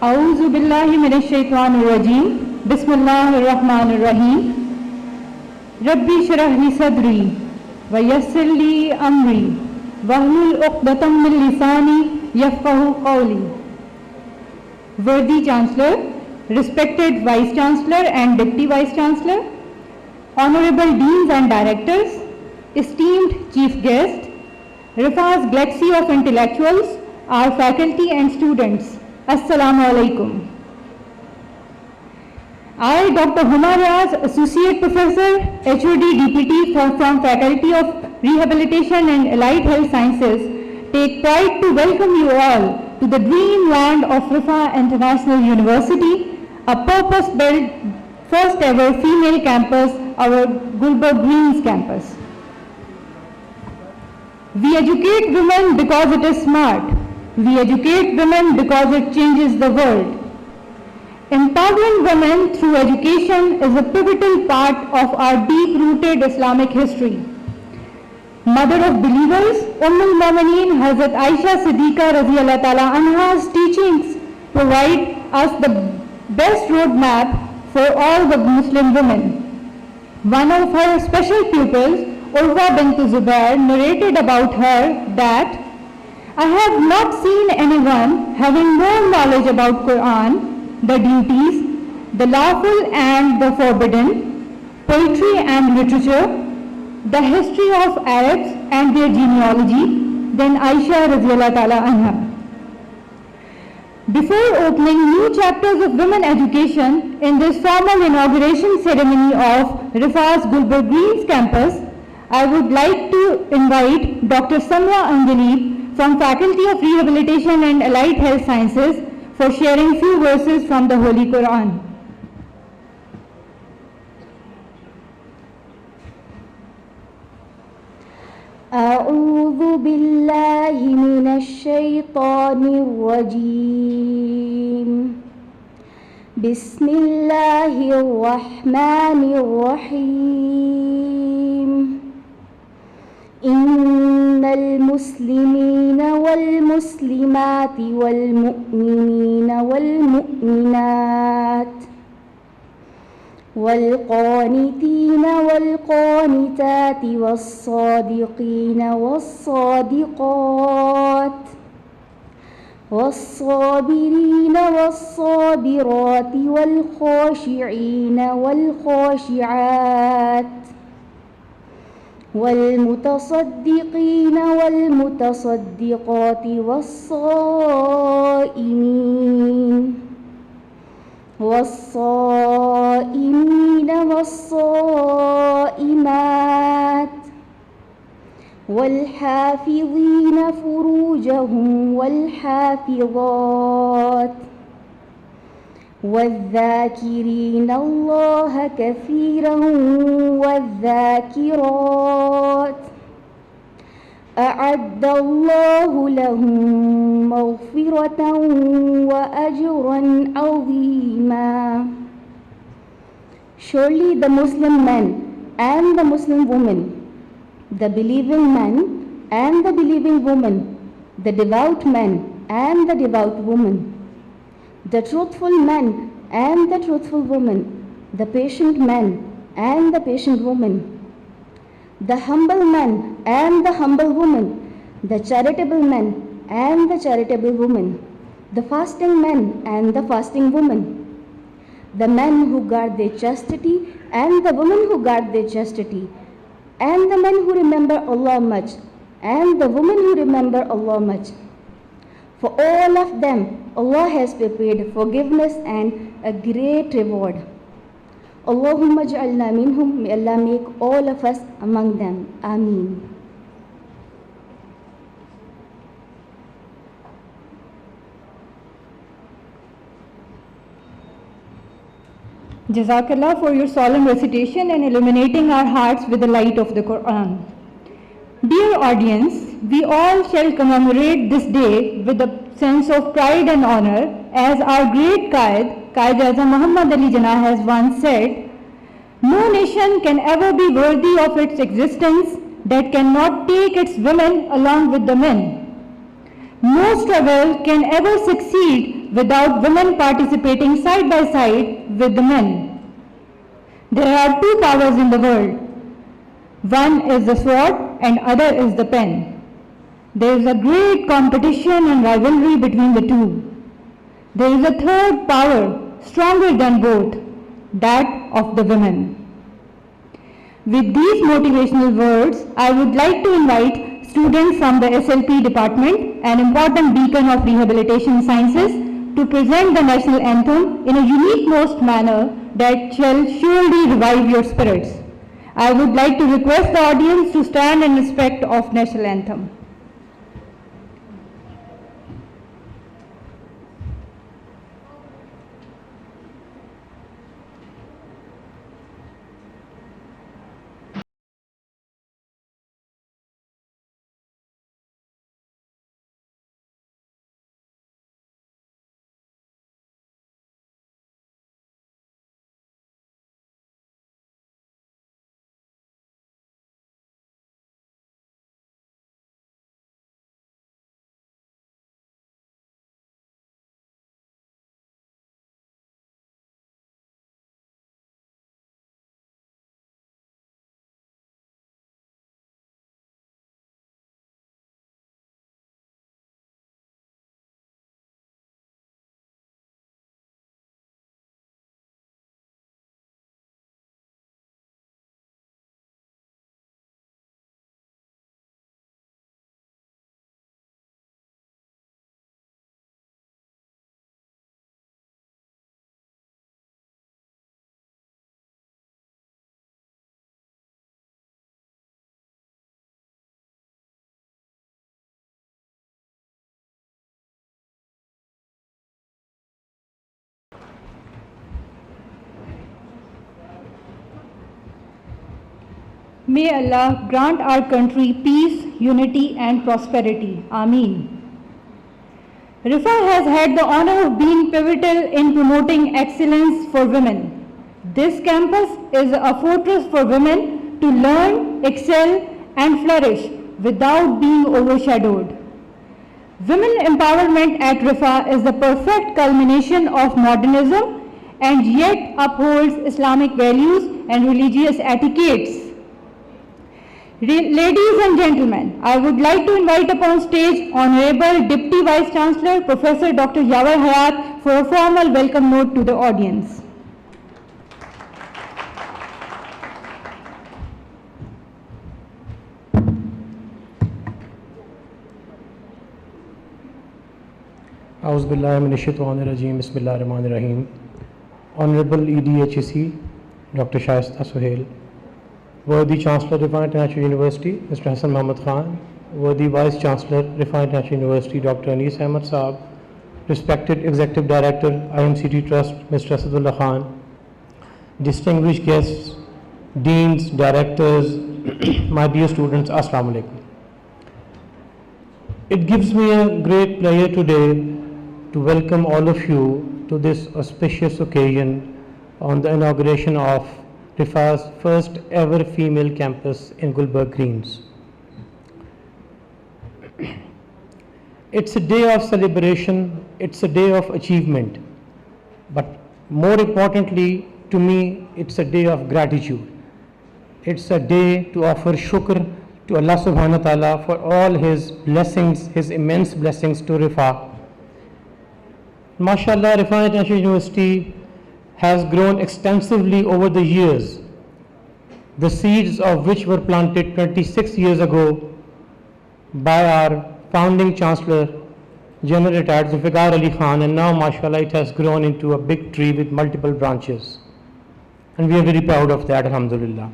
A'udhu billahi minash shaitanir rajim. Bismillahir rahmanir rahim. Rabbi shrah li sadri wa yassir li amri wahlul 'uqdatam min lisani yafqahu qawli. Worthy Chancellor, respected Vice Chancellor and Deputy Vice Chancellor, Honorable Deans and Directors, esteemed Chief Guest, Rifa's galaxy of intellectuals, our faculty and students, Assalamu alaikum. I, Dr. Humar Riaz, Associate Professor, HOD DPT from Faculty of Rehabilitation and Allied Health Sciences, take pride to welcome you all to the dreamland of Rifa International University, a purpose-built first ever female campus, our Gulbarg Greens campus. We educate women because it is smart. We educate women because it changes the world. Empowering women through education is a pivotal part of our deep-rooted Islamic history. Mother of believers, al-Mu'mineen Hazrat Aisha Siddiqa radhiyallahu ta'ala anha's teachings provide us the best roadmap for all the Muslim women. One of her special pupils, Urwa bint Zubair, narrated about her that I have not seen anyone having more knowledge about Quran, the duties, the lawful and the forbidden, poetry and literature, the history of Arabs and their genealogy than Aisha radhiyallahu ta'ala anha. Before opening new chapters of women education in this formal inauguration ceremony of Rifa's Gulbarg Greens campus, I would like to invite Dr. Samra Anjali from Faculty of Rehabilitation and Allied Health Sciences for sharing few verses from the Holy Quran. أعوذ بالله من الشيطان الرجيم. بسم الله الرحمن الرحيم. إن المسلمين والمسلمات والمؤمنين والمؤمنات والقانتين والقانتات والصادقين والصادقات والصابرين والصابرات والخاشعين والخاشعات والمتصدقين والمتصدقات والصائمين والصائمين والصائمات والحافظين فروجهم والحافظات والذاكرين الله كثيرا والذاكرات أعد الله لهم مغفرة وأجرا عظيما. Surely the Muslim men and the Muslim women, the believing man and the believing woman, the devout man and the devout woman, the truthful man and the truthful woman, the patient man and the patient woman, the humble man and the humble woman, the charitable man and the charitable woman, the fasting man and the fasting woman, the men who guard their chastity and the women who guard their chastity, and the men who remember Allah much and the women who remember Allah much. For all of them, Allah has prepared forgiveness and a great reward. Allahumma ja'alna minhum, may Allah make all of us among them. Ameen. Jazakallah for your solemn recitation and illuminating our hearts with the light of the Quran. Dear audience, we all shall commemorate this day with a sense of pride and honor, as our great Qaid-e-Azam Muhammad Ali Jinnah has once said, no nation can ever be worthy of its existence that cannot take its women along with the men. No struggle can ever succeed without women participating side by side with the men. There are two powers in the world. One is the sword and other is the pen. There is a great competition and rivalry between the two. There is a third power, stronger than both, that of the women. With these motivational words, I would like to invite students from the SLP department, an important beacon of rehabilitation sciences, to present the national anthem in a unique most manner that shall surely revive your spirits. I would like to request the audience to stand in respect of national anthem. May Allah grant our country peace, unity and prosperity. Ameen. Rifa has had the honor of being pivotal in promoting excellence for women. This campus is a fortress for women to learn, excel and flourish without being overshadowed. Women empowerment at Rifa is the perfect culmination of modernism and yet upholds Islamic values and religious etiquettes. Ladies and gentlemen, I would like to invite upon stage Honorable Deputy Vice Chancellor Professor Dr. Yavar Hayat for a formal welcome note to the audience. A'udhu billahi minash shaitanir rajeem. Bismillahir rahmanir rahim. Honorable EDHEC Dr.Shaista Sohail, worthy Chancellor Rifa International University Mr. Hassan Mohammed Khan, worthy Vice Chancellor Rifa International University Dr. Anis Ahmed Saab, respected Executive Director IMCT Trust Mr. Asadullah Khan, distinguished guests, deans, directors, my dear students, Assalamu alaikum. It gives me a great pleasure today to welcome all of you to this auspicious occasion on the inauguration of Rifa's first ever female campus in Gulbarg Greens. It's a day of celebration, it's a day of achievement, but more importantly to me, it's a day of gratitude. It's a day to offer shukr to Allah subhanahu wa ta'ala for all His blessings, His immense blessings to Rifa. MashaAllah, Rifa International University has grown extensively over the years, the seeds of which were planted 26 years ago by our founding Chancellor, General Retired Zulfikar Ali Khan, and now MashaAllah it has grown into a big tree with multiple branches. And we are very proud of that, alhamdulillah.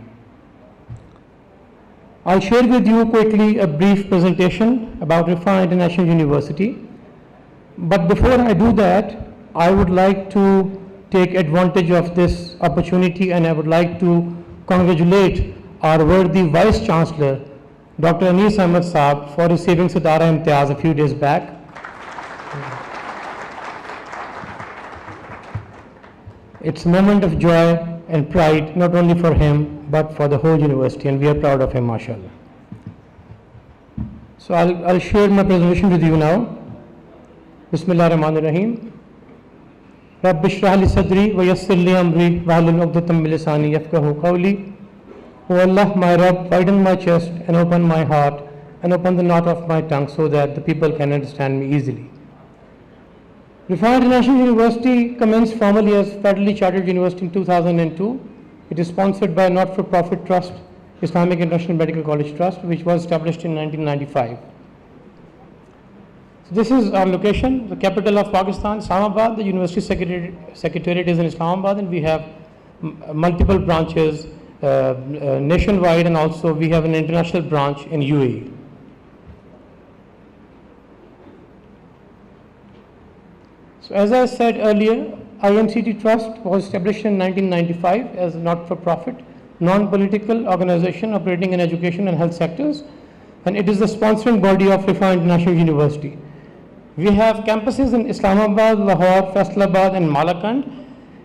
I'll share with you quickly a brief presentation about Rifa International University. But before I do that, I would like to take advantage of this opportunity and I would like to congratulate our worthy Vice Chancellor, Dr. Anis Ahmed Saab, for receiving Sidara Imtiaz a few days back. It's a moment of joy and pride, not only for him, but for the whole university, and we are proud of him, mashallah. So I'll share my presentation with you now. Bismillahirrahmanirrahim. Rabbi shrah li sadri wa yassir li amri wahlul 'uqdatam min lisani yafqahu qawli. O Allah, my Rabb, widen my chest and open my heart and open the knot of my tongue so that the people can understand me easily. Rifa International University commenced formally as federally chartered university in 2002. It is sponsored by a not-for-profit trust, Islamic International Medical College Trust, which was established in 1995. So this is our location, the capital of Pakistan, Islamabad. The university secretariat is in Islamabad, and we have multiple branches nationwide, and also we have an international branch in UAE. So as I said earlier, IMCT Trust was established in 1995 as a not-for-profit, non-political organization operating in education and health sectors, and it is the sponsoring body of Rifa International University. We have campuses in Islamabad, Lahore, Faisalabad and Malakand,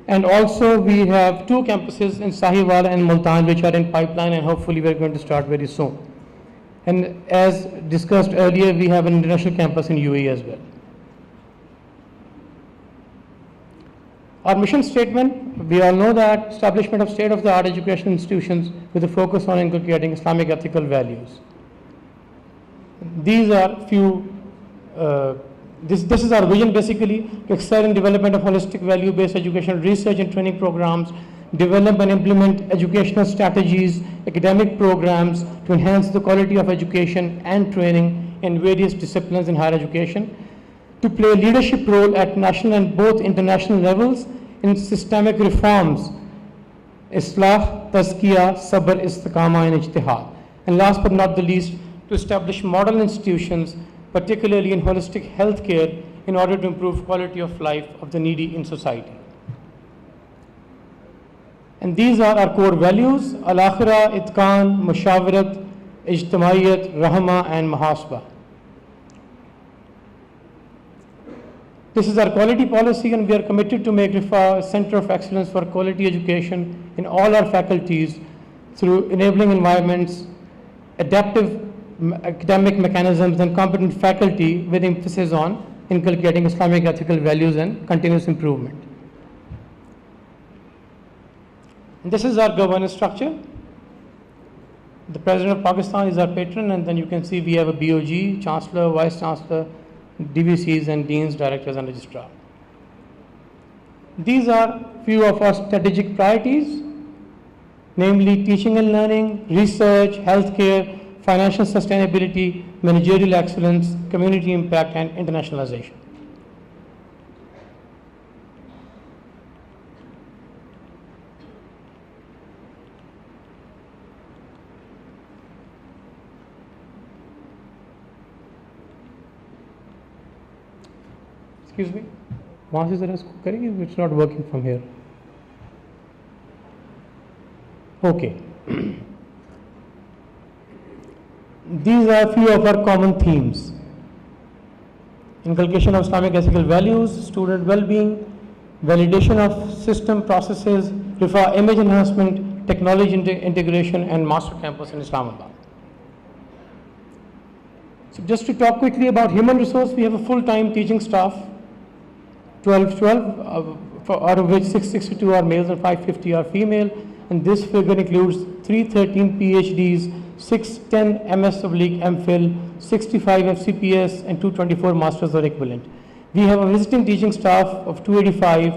and also we have 2 campuses in Sahiwal and Multan which are in pipeline, and hopefully we are going to start very soon. And as discussed earlier, we have an international campus in UAE as well. Our mission statement, we all know that establishment of state-of-the-art education institutions with a focus on inculcating Islamic ethical values. These are this is our vision basically: to excel in development of holistic value-based education, research and training programs, develop and implement educational strategies, academic programs to enhance the quality of education and training in various disciplines in higher education, to play a leadership role at national and both international levels in systemic reforms, Islah, Tazkiyah, Sabr, Istiqama and Ijtihad. And last but not the least, to establish model institutions, particularly in holistic healthcare, in order to improve quality of life of the needy in society. And these are our core values: al-akhirah, itqan, mushawarat, ijtimaiyat, rahma and muhasaba. This is our quality policy, and we are committed to make Rifa a center of excellence for quality education in all our faculties through enabling environments, adaptive academic mechanisms and competent faculty with emphasis on inculcating Islamic ethical values and continuous improvement. And this is our governance structure. The President of Pakistan is our patron, and then you can see we have a BOG, Chancellor, Vice Chancellor, DVCs and Deans, Directors and Registrar. These are few of our strategic priorities, namely teaching and learning, research, healthcare, financial sustainability, managerial excellence, community impact and internationalization. Excuse me, वहाँ से ज़रा इसको करेंगे, it's not working from here. Okay. These are few of our common themes: inculcation of Islamic ethical values, student well-being, validation of system processes, Rifa image enhancement, technology integration, and master campus in Islamabad. So just to talk quickly about human resource, we have a full-time teaching staff, 12, out of which 662 are males and 550 are female, and this figure includes 313 PhDs, 610 MS/MPhil, 65 FCPS, and 224 masters or equivalent. We have a visiting teaching staff of 285,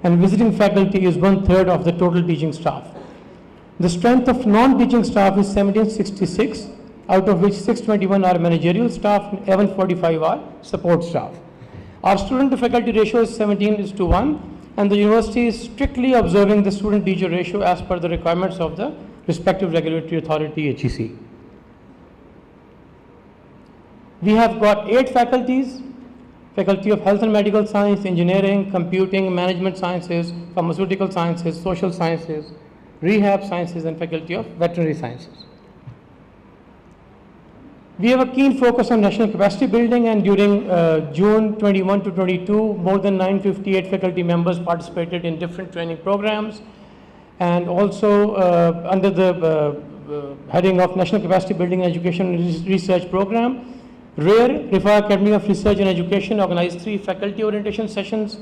and visiting faculty is 1/3 of the total teaching staff. The strength of non-teaching staff is 1766, out of which 621 are managerial staff and 1145 are support staff. Our student to faculty ratio is 17:1, and the university is strictly observing the student teacher ratio as per the requirements of the respective regulatory authority, HEC. We have got 8 faculties: Faculty of Health and Medical Science, Engineering, Computing, Management Sciences, Pharmaceutical Sciences, Social Sciences, Rehab Sciences, and Faculty of Veterinary Sciences. We have a keen focus on national capacity building, and during June 21 to 22, more than 958 faculty members participated in different training programs, and also under the heading of National Capacity Building and Education Research Program, RARE, Rifa Academy of Research and Education, organized 3 faculty orientation sessions.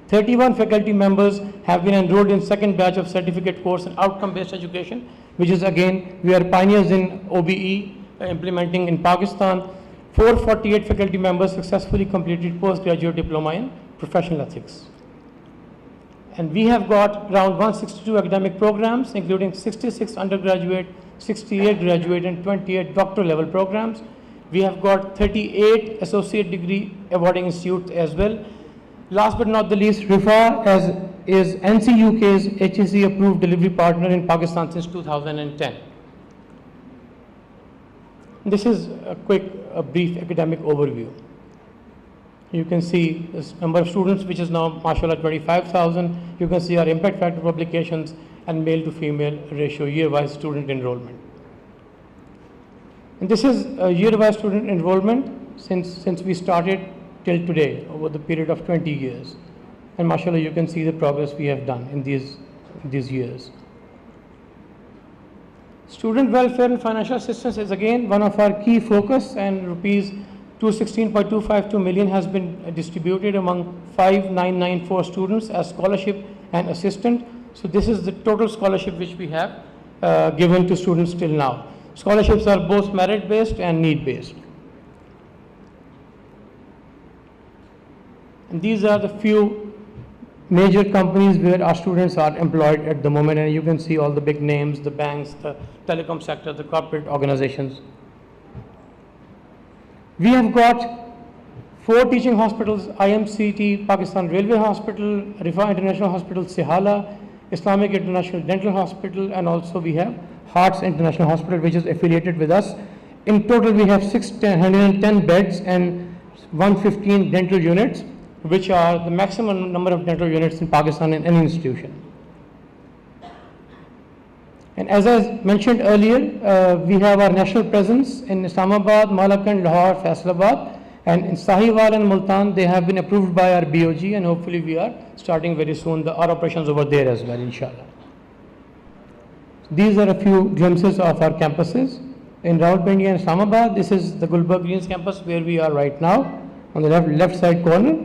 31 faculty members have been enrolled in second batch of certificate course in outcome-based education, which is again, we are pioneers in OBE implementing in Pakistan. 448 faculty members successfully completed postgraduate diploma in professional ethics. And we have got around 162 academic programs, including 66 undergraduate, 68 graduate, and 28 doctoral level programs. We have got 38 associate degree awarding institutes as well. Last but not the least, RIFA is NCUK's HEC approved delivery partner in Pakistan since 2010. This is a brief academic overview. You can see this number of students, which is now, mashallah, 25,000. You can see our impact factor publications and male to female ratio, year-wise student enrollment. And this is a year-wise student enrollment since we started till today, over the period of 20 years. And mashallah, you can see the progress we have done in these years. Student welfare and financial assistance is again one of our key focus, and rupees 216.252 million has been distributed among 5994 students as scholarship and assistant. So this is the total scholarship which we have given to students till now. Scholarships are both merit-based and need-based. And these are the few major companies where our students are employed at the moment, and you can see all the big names, the banks, the telecom sector, the corporate organizations. We have got 4 teaching hospitals: IMCT, Pakistan Railway Hospital, Rifa International Hospital, Sohail, Islamic International Dental Hospital, and also we have Hearts International Hospital, which is affiliated with us. In total, we have 610 beds and 115 dental units, which are the maximum number of dental units in Pakistan in any institution. And as I mentioned earlier, we have our national presence in Islamabad, Malakand, Lahore, Faisalabad, and in Sahiwal and Multan. They have been approved by our BOG, and hopefully we are starting very soon our operations over there as well, inshallah. These are a few glimpses of our campuses. In Rawalpindi and Islamabad, this is the Gulbarg Greens campus where we are right now, on the left side corner.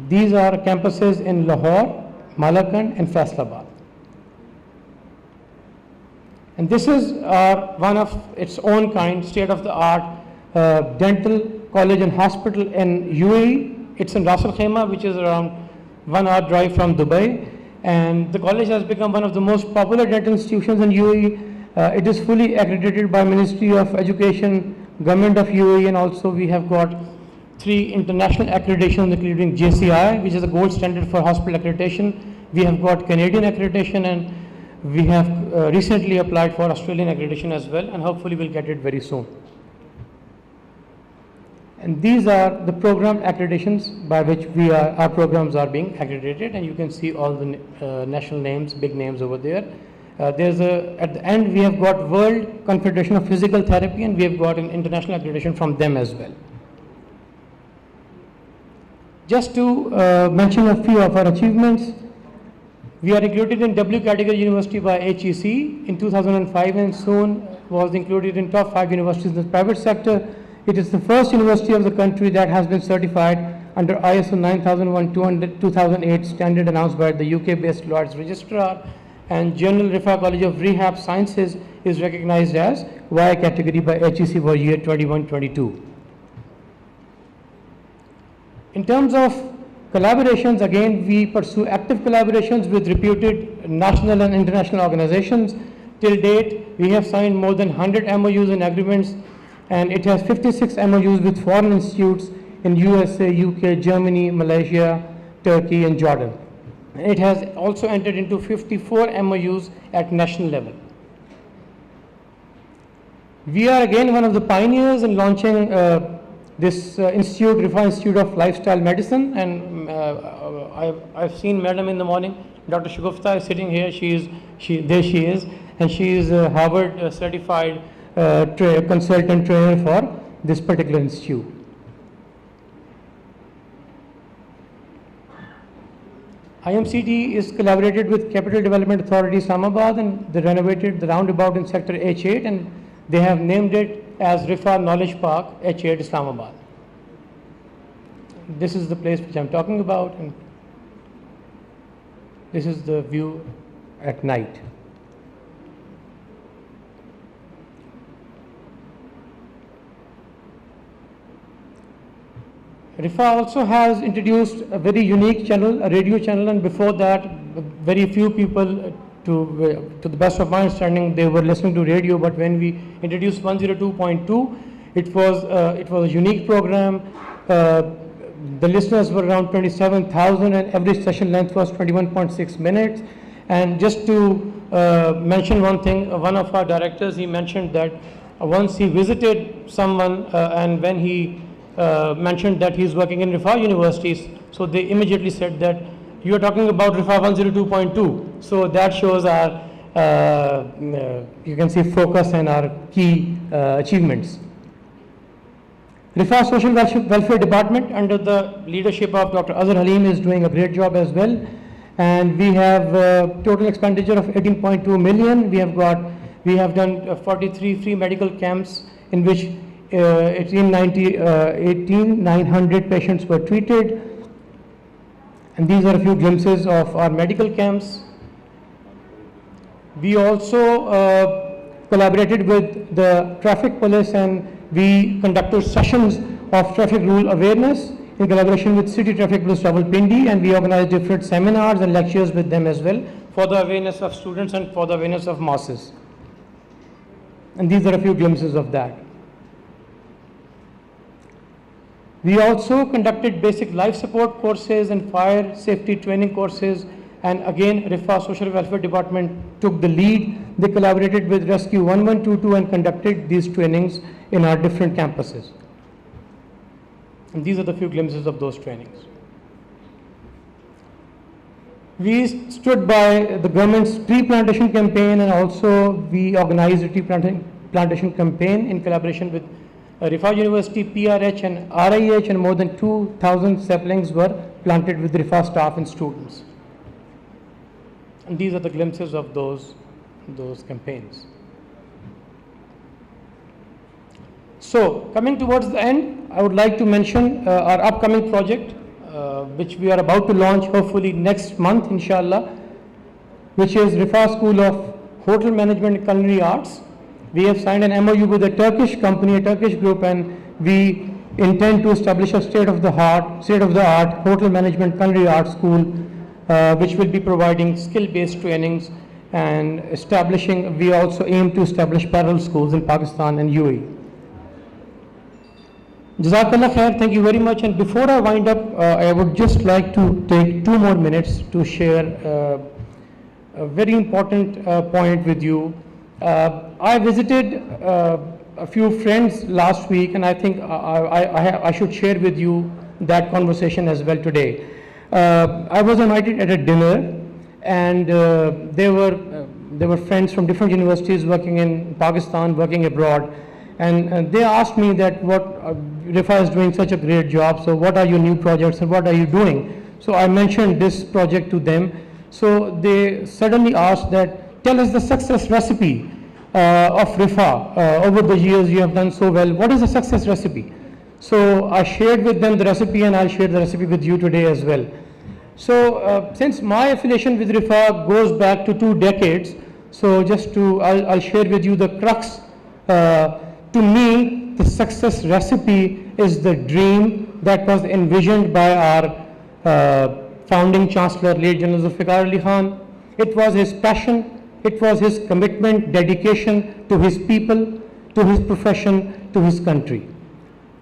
These are campuses in Lahore, Malakand, and Faisalabad. And this is one of its own kind, state-of-the-art dental college and hospital in UAE. It's in Ras Al Khaimah, which is around 1 hour drive from Dubai. And the college has become one of the most popular dental institutions in UAE. It is fully accredited by Ministry of Education, Government of UAE, and also we have got 3 international accreditations, including JCI, which is a gold standard for hospital accreditation. We have got Canadian accreditation, and we have recently applied for Australian accreditation as well, and hopefully we'll get it very soon. And these are the program accreditations by which our programs are being accredited, and you can see all the national names, big names over there. At the end, we have got World Confederation of Physical Therapy, and we have got an international accreditation from them as well. Just to mention a few of our achievements, we are included in W category university by HEC in 2005, and soon was included in top 5 universities in the private sector. It is the first university of the country that has been certified under ISO 9001-2008 standard announced by the UK-based Lloyd's Registrar, and General Rifa College of Rehab Sciences is recognized as Y category by HEC for year 21-22. In terms of collaborations, again, we pursue active collaborations with reputed national and international organizations. Till date, we have signed more than 100 MOUs and agreements, and it has 56 MOUs with foreign institutes in USA, UK, Germany, Malaysia, Turkey, and Jordan. It has also entered into 54 MOUs at national level. We are again one of the pioneers in launching this institute, Rifa Institute of Lifestyle Medicine, and I've seen Madam in the morning. Dr. Shaista is sitting here. There she is, and she is a Harvard certified consultant trainer for this particular institute. IMCT is collaborated with Capital Development Authority Islamabad, and they renovated the roundabout in Sector H8, and They have named it as Rifa Knowledge Park, H8 Islamabad. This is the place which I'm talking about, and this is the view at night. Rifa also has introduced a very unique channel, a radio channel, and before that, very few people, to the best of my understanding, they were listening to radio. But when we introduced 102.2, it was a unique program. The listeners were around 27,000, and average session length was 21.6 minutes. And just to mention one thing, one of our directors, he mentioned that once he visited someone, and when he mentioned that he's working in Rifa universities, so they immediately said that you are talking about Rifa 102.2. So that shows our, you can see, focus and our key achievements. Rifa Social Welfare Department under the leadership of Dr. Azhar Halim is doing a great job as well. And we have total expenditure of 18.2 million. We have done 43 free medical camps in which 1,800 patients were treated. And these are a few glimpses of our medical camps. We also collaborated with the traffic police, and we conducted sessions of traffic rule awareness in collaboration with City Traffic Police Rawalpindi, and we organized different seminars and lectures with them as well for the awareness of students and for the awareness of masses. And these are a few glimpses of that. We also conducted basic life support courses and fire safety training courses, and again Rifa Social Welfare Department took the lead. They collaborated with Rescue 1122 and conducted these trainings in our different campuses. And these are the few glimpses of those trainings. We stood by the government's tree plantation campaign, and also we organized a tree plantation campaign in collaboration with Rifa University, PRH and RIH, and more than 2,000 saplings were planted with Rifa staff and students. And these are the glimpses of those campaigns. So, coming towards the end, I would like to mention our upcoming project, which we are about to launch hopefully next month, inshallah, which is Rifa School of Hotel Management and Culinary Arts. We have signed an MOU with a Turkish company, a Turkish group, and we intend to establish a state-of-the-art hotel management culinary arts school, which will be providing skill-based trainings and we also aim to establish parallel schools in Pakistan and UAE. Jazakallah khair, thank you very much. And before I wind up, I would just like to take 2 more minutes to share a very important point with you. I visited a few friends last week, and I think I should share with you that conversation as well today. I was invited at a dinner, and there were friends from different universities working in Pakistan, working abroad, and they asked me that Rifa is doing such a great job, so what are your new projects and what are you doing? So I mentioned this project to them. So they suddenly asked that, tell us the success recipe of Rifa. Over the years you have done so well. What is the success recipe? So I shared with them the recipe, and I'll share the recipe with you today as well. So since my affiliation with Rifa goes back to 2 decades, so I'll share with you the crux. To me, the success recipe is the dream that was envisioned by our founding Chancellor, late General Zulfikar Ali Khan. It was his passion, it was his commitment, dedication to his people, to his profession, to his country.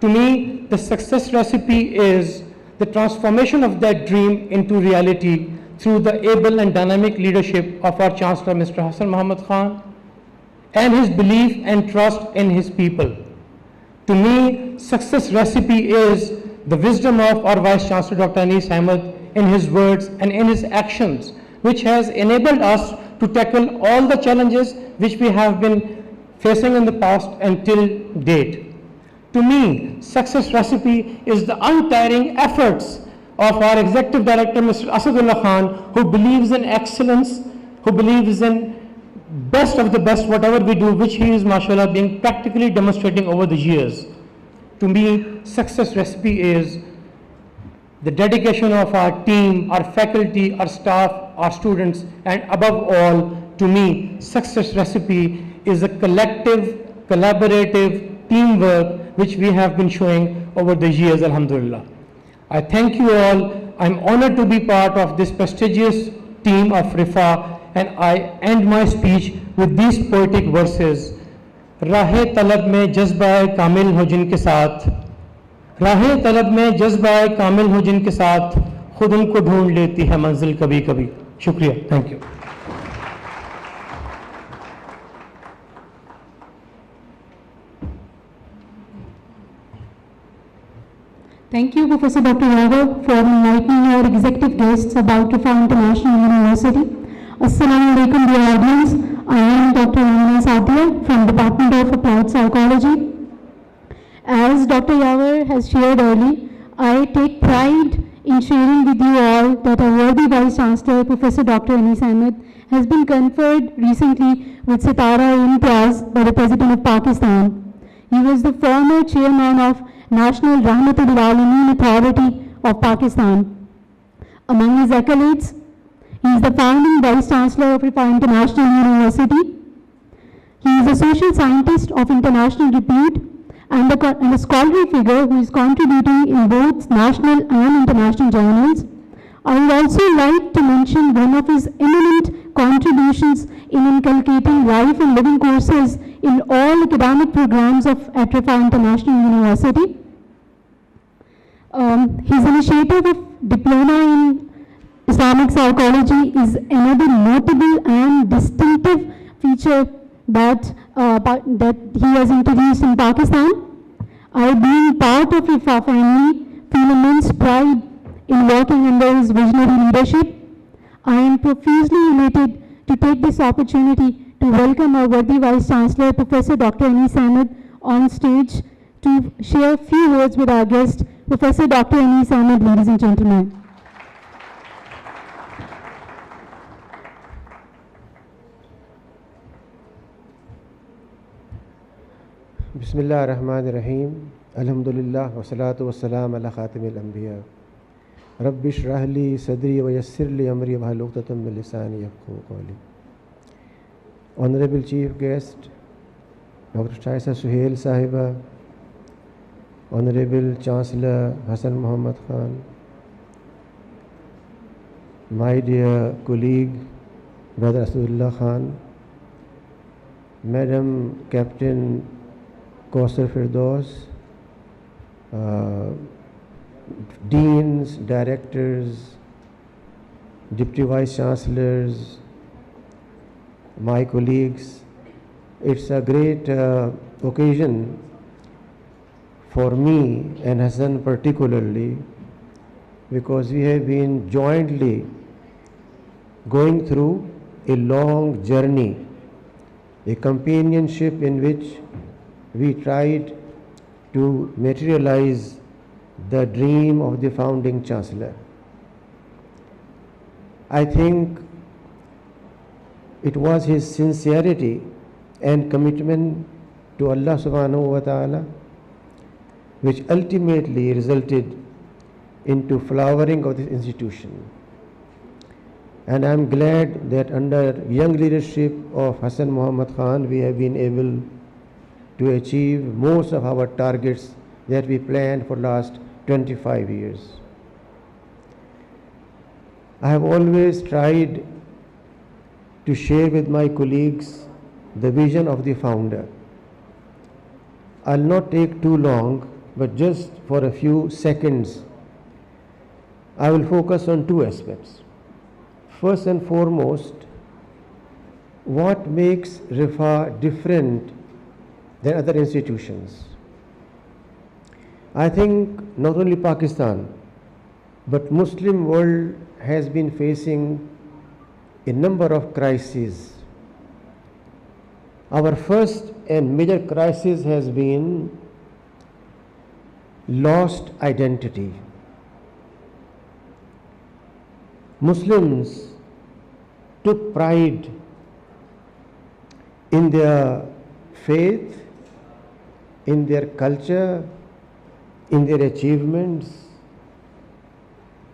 To me, the success recipe is the transformation of that dream into reality through the able and dynamic leadership of our Chancellor, Mr. Hassan Muhammad Khan, and his belief and trust in his people. To me, success recipe is the wisdom of our Vice Chancellor, Dr. Anis Ahmed, in his words and in his actions, which has enabled us to tackle all the challenges which we have been facing in the past until date. To me, success recipe is the untiring efforts of our Executive Director, Mr. Asadullah Khan, who believes in excellence, who believes in best of the best, whatever we do, which he is, mashallah, being practically demonstrating over the years. To me, success recipe is the dedication of our team, our faculty, our staff, our students, and above all, to me, success recipe is a collective, collaborative teamwork which we have been showing over the years, alhamdulillah. I thank you all. I'm honored to be part of this prestigious team of RIFA, and I end my speech with these poetic verses. राहे तलब में जज्बा कामिल हो जिनके साथ, राहे तलब में जज्बा कामिल हो जिनके साथ, खुद उनको ढूंढ लेती है मंजिल कभी कभी. शुक्रिया. Thank you. Thank you, Professor Dr. Yadav, for enlightening our executive guests about RIFA International University. Assalamu alaikum, dear audience. I am Dr. Amina Sadia from Department of Applied Psychology. As Dr. Yadav has shared earlier, I take pride in sharing with you all that our worthy Vice Chancellor, Professor Dr. Anis Ahmed, has been conferred recently with Sitara-e-Imtiaz by the President of Pakistan. He was the former chairman of National Rahmatul Alamin Authority of Pakistan. Among his accolades, he is the founding Vice Chancellor of RIFA International University. He is a social scientist of international repute and a scholarly figure who is contributing in both national and international journals. I would also like to mention one of his eminent contributions in inculcating life and living courses in all academic programs at RIFA International University. His initiative of Diploma in Islamic Psychology is another notable and distinctive feature that he has introduced in Pakistan. I, being part of RIFA family, feel immense pride in working under his visionary leadership. I am profusely elated to take this opportunity to welcome our worthy Vice Chancellor, Professor Dr. Anis Ahmed, on stage to share a few words with our guest, Professor Dr. Anis Ahmed, ladies and gentlemen. बिस्मिल्लाह रहमान रहीम. अल्हम्दुलिल्लाह वस्सलातु वस्सलाम अला खातिमिल अंबिया. Rabbi इश्रह ली सदरी व यस्सिर ली अमरी वहलुल उक़दतम मिन लिसानी यफ़क़हू क़ौली. Honorable Chief Guest, Dr. Shaista Sohail Sahiba, Honorable Chancellor Hassan Muhammad Khan, my dear colleague Brother Asudullah Khan, Madam Captain Kausar Firdaus, Deans, Directors, Deputy Vice Chancellors, my colleagues, it's a great occasion for me and Hassan particularly, because we have been jointly going through a long journey, a companionship in which we tried to materialize the dream of the founding Chancellor. I think it was his sincerity and commitment to Allah subhanahu wa ta'ala which ultimately resulted into flowering of this institution. And I am glad that under young leadership of Hassan Muhammad Khan, we have been able to achieve most of our targets that we planned for last 25 years. I have always tried to share with my colleagues the vision of the founder. I'll not take too long, but just for a few seconds, I will focus on two aspects. First and foremost, what makes RIFA different than other institutions? I think not only Pakistan, but Muslim world has been facing a number of crises. Our first and major crisis has been lost identity. Muslims took pride in their faith, in their culture, in their achievements.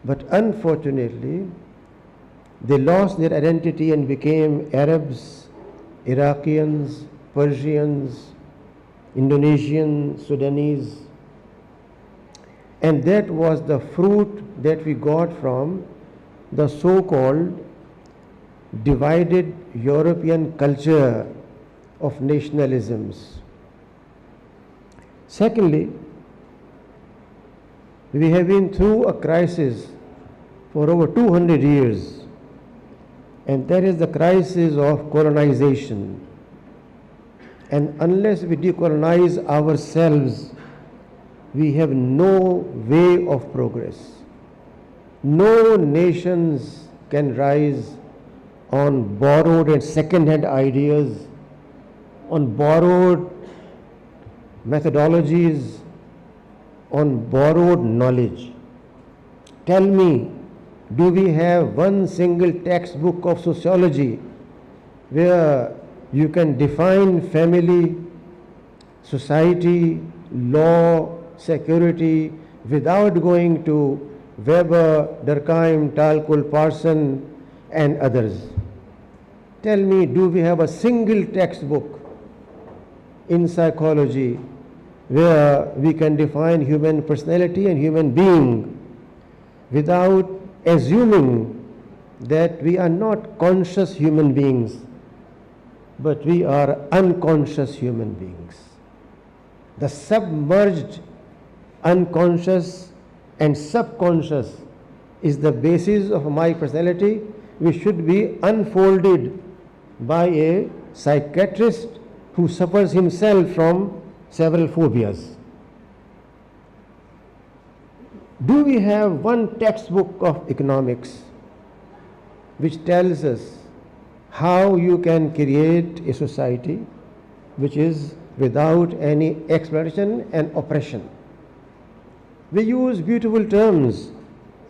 But unfortunately, they lost their identity and became Arabs, Iraqians, Persians, Indonesian, Sudanese. And that was the fruit that we got from the so-called divided European culture of nationalisms. Secondly, we have been through a crisis for over 200 years, and that is the crisis of colonization. And unless we decolonize ourselves, we have no way of progress. No nations can rise on borrowed and second-hand ideas, on borrowed methodologies, on borrowed knowledge. Tell me, do we have one single textbook of sociology where you can define family, society, law, security without going to Weber, Durkheim, Talcott, Parson and others? Tell me, do we have a single textbook in psychology where we can define human personality and human being without assuming that we are not conscious human beings, but we are unconscious human beings? The submerged unconscious and subconscious is the basis of my personality, which should be unfolded by a psychiatrist who suffers himself from several phobias. Do we have one textbook of economics which tells us how you can create a society which is without any exploitation and oppression? We use beautiful terms,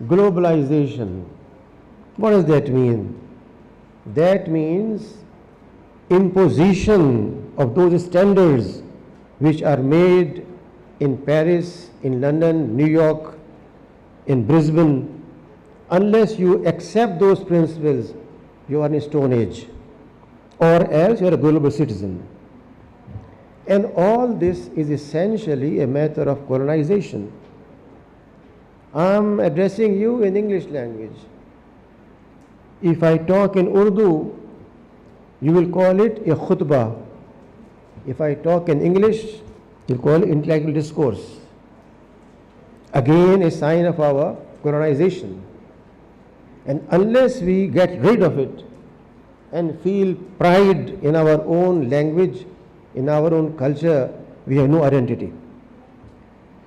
globalization. What does that mean? That means imposition of those standards which are made in Paris, in London, New York, in Brisbane. Unless you accept those principles, you are in Stone Age, or else you are a global citizen. And all this is essentially a matter of colonization. I am addressing you in English language. If I talk in Urdu, you will call it a khutbah. If I talk in English, you call it intellectual discourse. Again, a sign of our colonization. And unless we get rid of it and feel pride in our own language, in our own culture, we have no identity.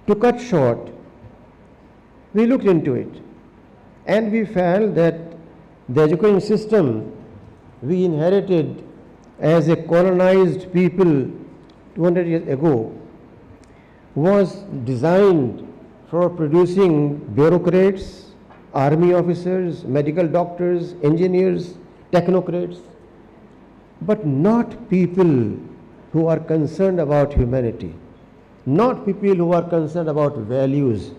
To cut short, we looked into it and we felt that the education system we inherited as a colonized people 200 years ago was designed for producing bureaucrats, army officers, medical doctors, engineers, technocrats, but not people who are concerned about humanity, not people who are concerned about values,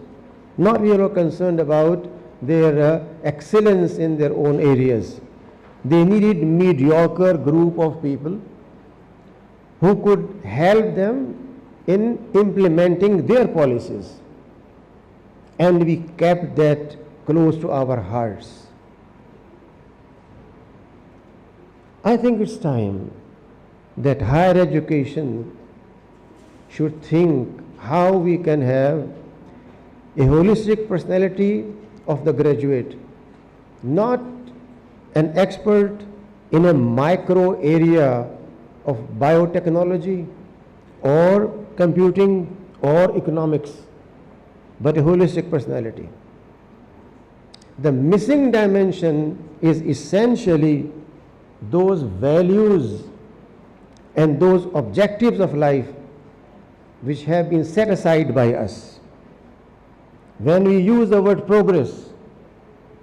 not people who are concerned about their excellence in their own areas. They needed mediocre group of people who could help them in implementing their policies. And we kept that close to our hearts. I think it's time that higher education should think how we can have a holistic personality of the graduate, not an expert in a micro area of biotechnology or computing or economics, but a holistic personality. The missing dimension is essentially those values and those objectives of life which have been set aside by us. When we use the word progress,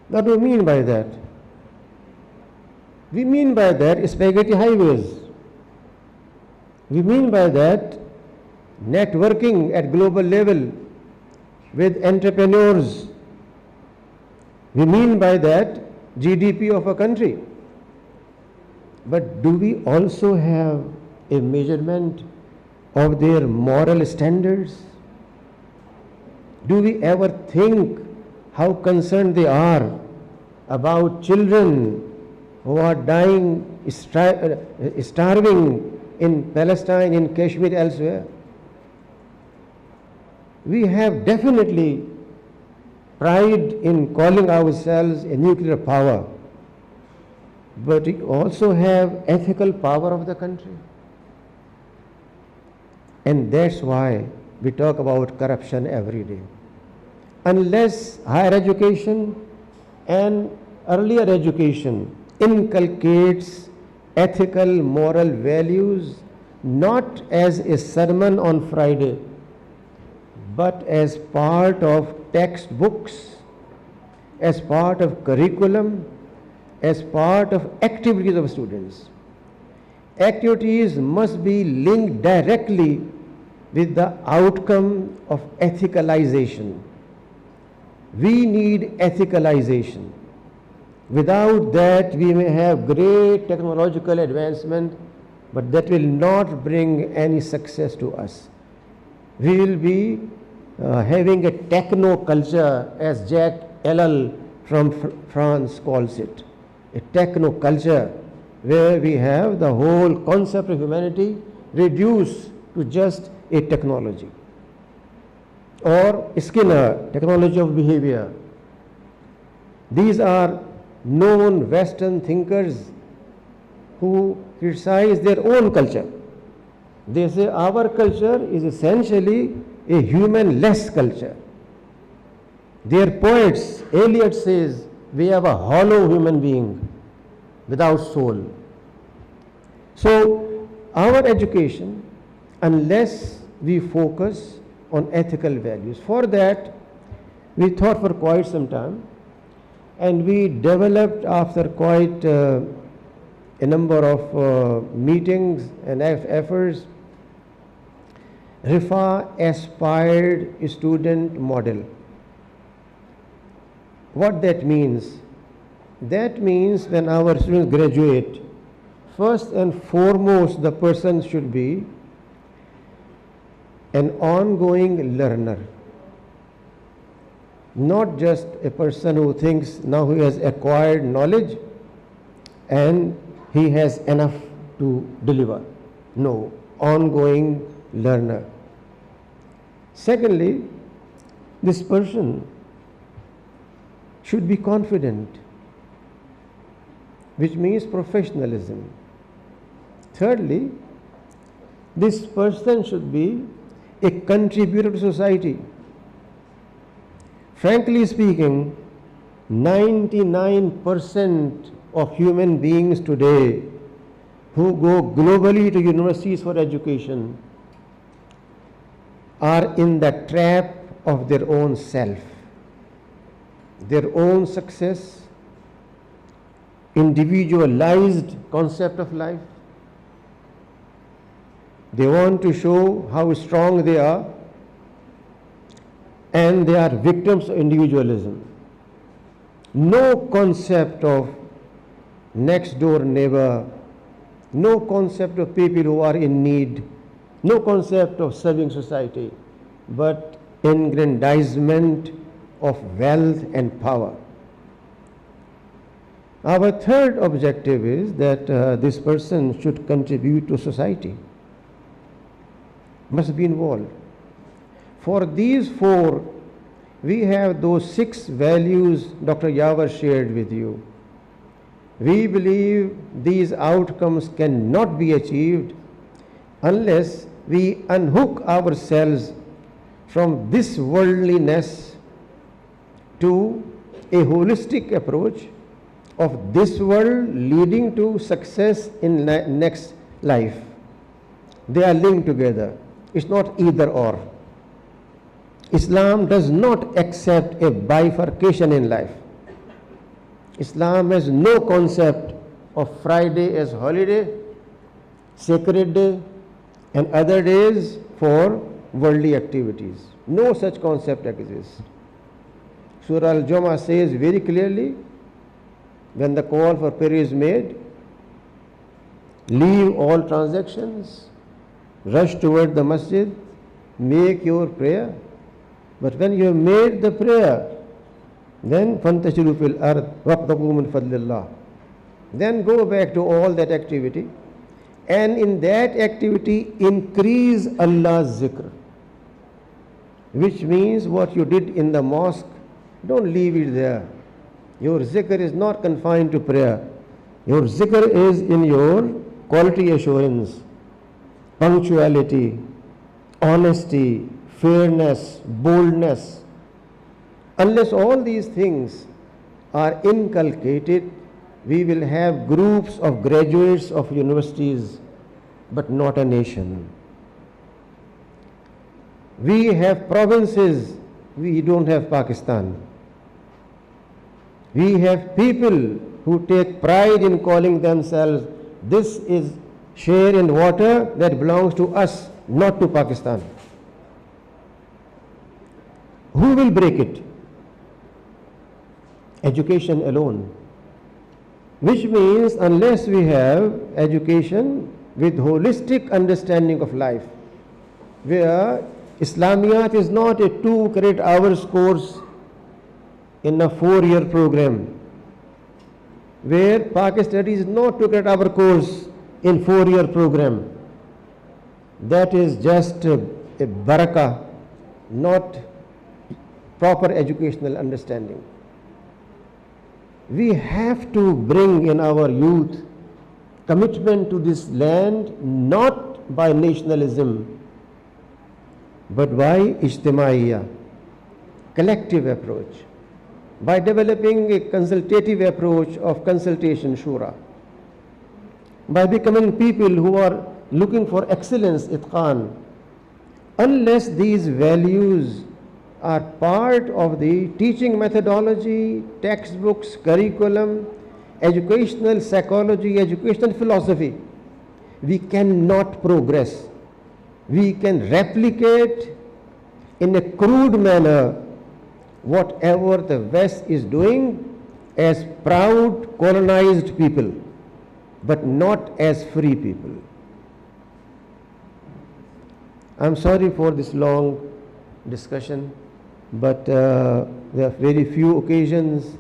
what do we mean by that? We mean by that spaghetti highways. We mean by that networking at global level with entrepreneurs. We mean by that GDP of a country. But do we also have a measurement of their moral standards? Do we ever think how concerned they are about children who are dying, starving in Palestine, in Kashmir, elsewhere? We have definitely pride in calling ourselves a nuclear power, but we also have ethical power of the country. And that's why we talk about corruption every day. Unless higher education and earlier education inculcates ethical, moral values, not as a sermon on Friday, but as part of textbooks, as part of curriculum, as part of activities of students. Activities must be linked directly with the outcome of ethicalization. We need ethicalization. Without that, we may have great technological advancement, but that will not bring any success to us. We will be having a techno culture, as Jacques Ellul from France calls it, a techno culture where we have the whole concept of humanity reduced to just a technology. Or Skinner, technology of behavior. These are known Western thinkers who criticize their own culture. They say our culture is essentially a human-less culture. Their poets, Eliot says, we have a hollow human being without soul. So our education, unless we focus on ethical values, for that we thought for quite some time, and we developed after quite a number of meetings and efforts, RIFA aspired student model. What that means? That means when our students graduate, first and foremost the person should be an ongoing learner. Not just a person who thinks now he has acquired knowledge and he has enough to deliver. No, ongoing learner. Secondly, this person should be confident, which means professionalism. Thirdly, this person should be a contributor to society. Frankly speaking, 99% of human beings today who go globally to universities for education are in the trap of their own self, their own success, individualized concept of life. They want to show how strong they are, and they are victims of individualism. No concept of next door neighbor, no concept of people who are in need, no concept of serving society, but aggrandizement of wealth and power. Our third objective is that this person should contribute to society, must be involved. For these four, we have those 6 values Dr. Yawar shared with you. We believe these outcomes cannot be achieved unless we unhook ourselves from this worldliness to a holistic approach of this world leading to success in next life. They are linked together. It's not either or. Islam does not accept a bifurcation in life. Islam has no concept of Friday as holiday, sacred day, and other days for worldly activities. No such concept exists. Surah Al-Jumu'ah says very clearly, when the call for prayer is made, leave all transactions, rush toward the masjid, make your prayer. But when you have made the prayer, then فَانْتَشِرُوا فِي الْأَرْضِ وَابْتَغُوا مِنْ فَضْلِ اللَّهِ. Then go back to all that activity, and in that activity increase Allah's zikr, which means what you did in the mosque, don't leave it there. Your zikr is not confined to prayer. Your zikr is in your quality assurance, punctuality, honesty, fairness, boldness. Unless all these things are inculcated, we will have groups of graduates of universities, but not a nation. We have provinces, we don't have Pakistan. We have people who take pride in calling themselves, this is share in water that belongs to us, not to Pakistan. Who will break it? Education alone. Which means unless we have education with holistic understanding of life, where Islamiyat is not a 2 credit hours course in a 4-year program, where Pakistan studies is not 2 credit hour course in 4-year program. That is just a barakah, not proper educational understanding. We have to bring in our youth commitment to this land, not by nationalism, but by ijtimaiyya, collective approach, by developing a consultative approach of consultation, shura, by becoming people who are looking for excellence, itqan. Unless these values are part of the teaching methodology, textbooks, curriculum, educational psychology, educational philosophy, we cannot progress. We can replicate in a crude manner whatever the West is doing as proud colonized people, but not as free people. I'm sorry for this long discussion, but there are very few occasions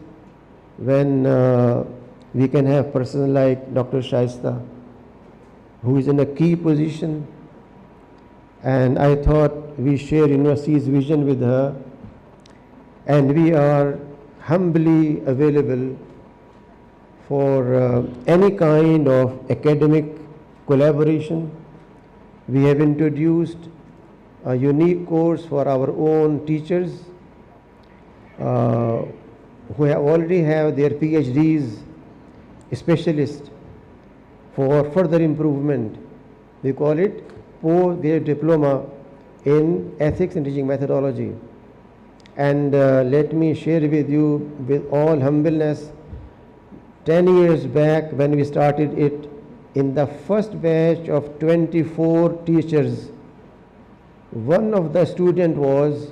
when we can have person like Dr. Shaista, who is in a key position, and I thought we share university's vision with her, and we are humbly available for any kind of academic collaboration. We have introduced a unique course for our own teachers who already have their PhDs, specialists, for further improvement. We call it post-grad diploma in ethics and teaching methodology. And let me share with you with all humbleness, 10 years back when we started it, in the first batch of 24 teachers, one of the students was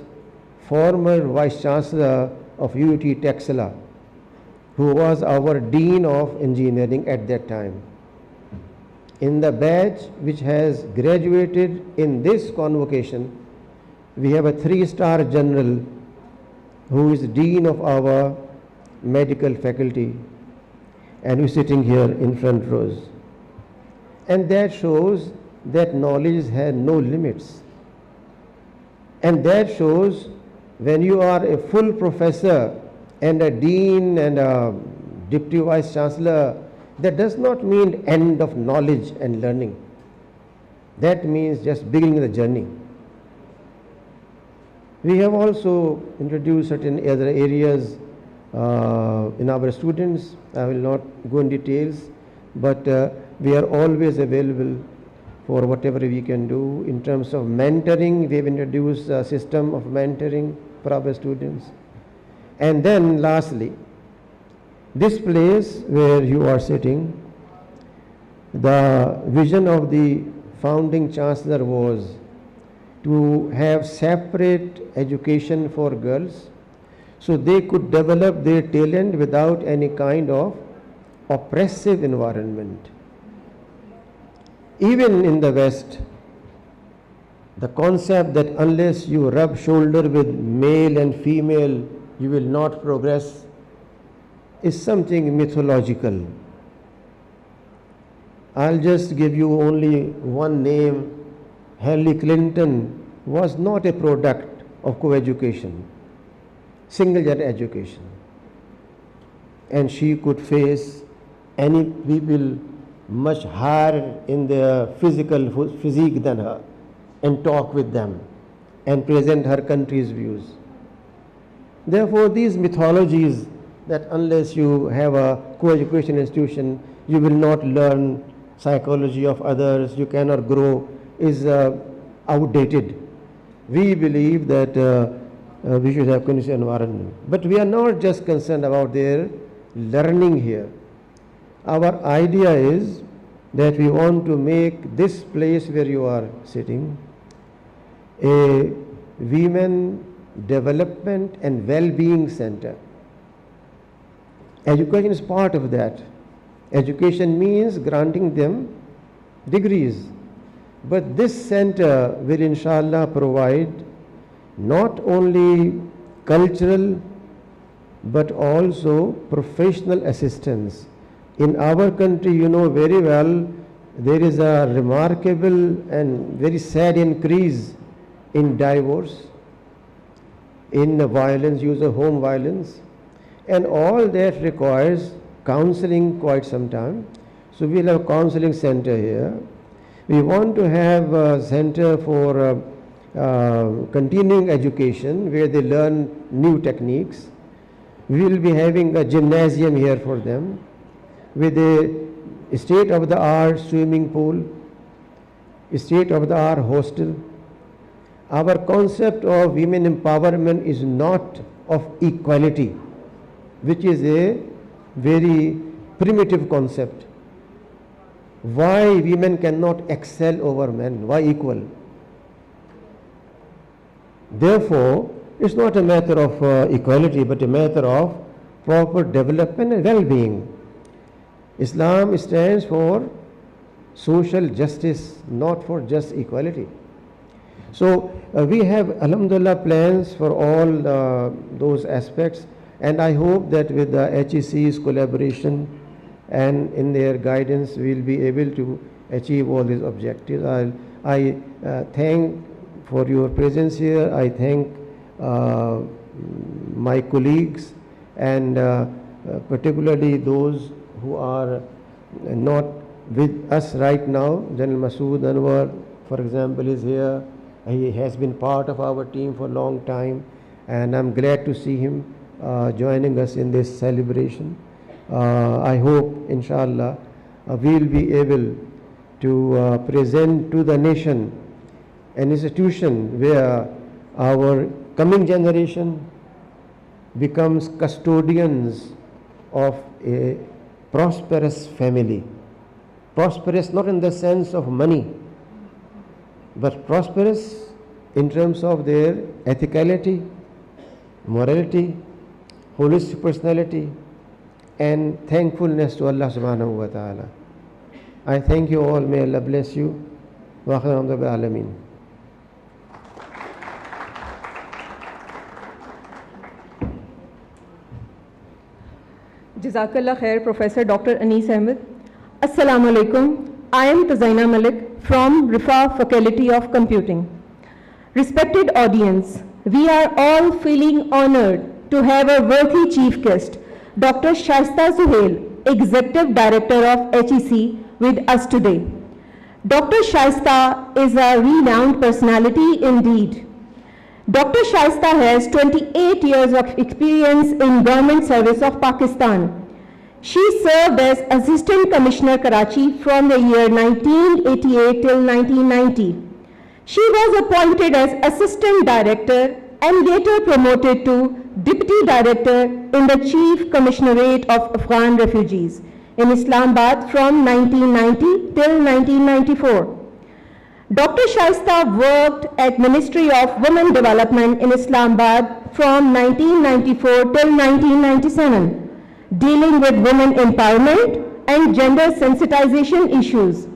former Vice Chancellor of UT Texela, who was our Dean of Engineering at that time. In the batch which has graduated in this convocation, we have a 3-star general who is Dean of our medical faculty, and who is sitting here in front rows. And that shows that knowledge has no limits. And that shows when you are a full professor and a dean and a deputy vice chancellor, that does not mean end of knowledge and learning. That means just beginning the journey. We have also introduced certain other areas in our students. I will not go in details, but we are always available for whatever we can do. In terms of mentoring, we have introduced a system of mentoring for our students. And then lastly, this place where you are sitting, the vision of the founding chancellor was to have separate education for girls so they could develop their talent without any kind of oppressive environment. Even in the West, the concept that unless you rub shoulder with male and female, you will not progress is something mythological. I'll just give you only one name. Hillary Clinton was not a product of co-education, single-gender education. And she could face any people much higher in their physique than her and talk with them and present her country's views. Therefore, these mythologies that unless you have a co-education institution, you will not learn psychology of others, you cannot grow, is outdated. We believe that we should have conducive environment. But we are not just concerned about their learning here. Our idea is that we want to make this place where you are sitting a women development and well-being center. Education is part of that. Education means granting them degrees. But this center will inshallah provide not only cultural but also professional assistance. In our country, you know very well, there is a remarkable and very sad increase in divorce, in violence, use of home violence, and all that requires counseling quite some time. So we'll have a counseling center here. We want to have a center for continuing education where they learn new techniques. We will be having a gymnasium here for them with a state-of-the-art swimming pool, a state-of-the-art hostel. Our concept of women empowerment is not of equality, which is a very primitive concept. Why women cannot excel over men? Why equal? Therefore, it's not a matter of equality, but a matter of proper development and well-being. Islam stands for social justice, not for just equality. So we have, alhamdulillah, plans for all those aspects, and I hope that with the HEC's collaboration and in their guidance, we'll be able to achieve all these objectives. I thank for your presence here. I thank my colleagues and particularly those who are not with us right now. General Masood Anwar, for example, is here. He has been part of our team for a long time, and I'm glad to see him joining us in this celebration. I hope, inshallah, we'll be able to present to the nation an institution where our coming generation becomes custodians of a prosperous family. Prosperous not in the sense of money, but prosperous in terms of their ethicality, morality, holistic personality, and thankfulness to Allah subhanahu wa ta'ala. I thank you all. May Allah bless you. Wa akhiru bil alamin. Jazakallah Khair, Professor Dr. Anis Ahmed. Assalamu alaikum. I am Tazaina Malik from Rifa Faculty of Computing. Respected audience, we are all feeling honored to have a worthy chief guest, Dr. Shaista Sohail, Executive Director of HEC, with us today. Dr. Shaista is a renowned personality indeed. Dr. Shaista has 28 years of experience in government service of Pakistan. She served as Assistant Commissioner Karachi from the year 1988 till 1990. She was appointed as Assistant Director and later promoted to Deputy Director in the Chief Commissionerate of Afghan Refugees in Islamabad from 1990 till 1994. Dr. Shaista worked at Ministry of Women Development in Islamabad from 1994 till 1997, dealing with women empowerment and gender sensitization issues.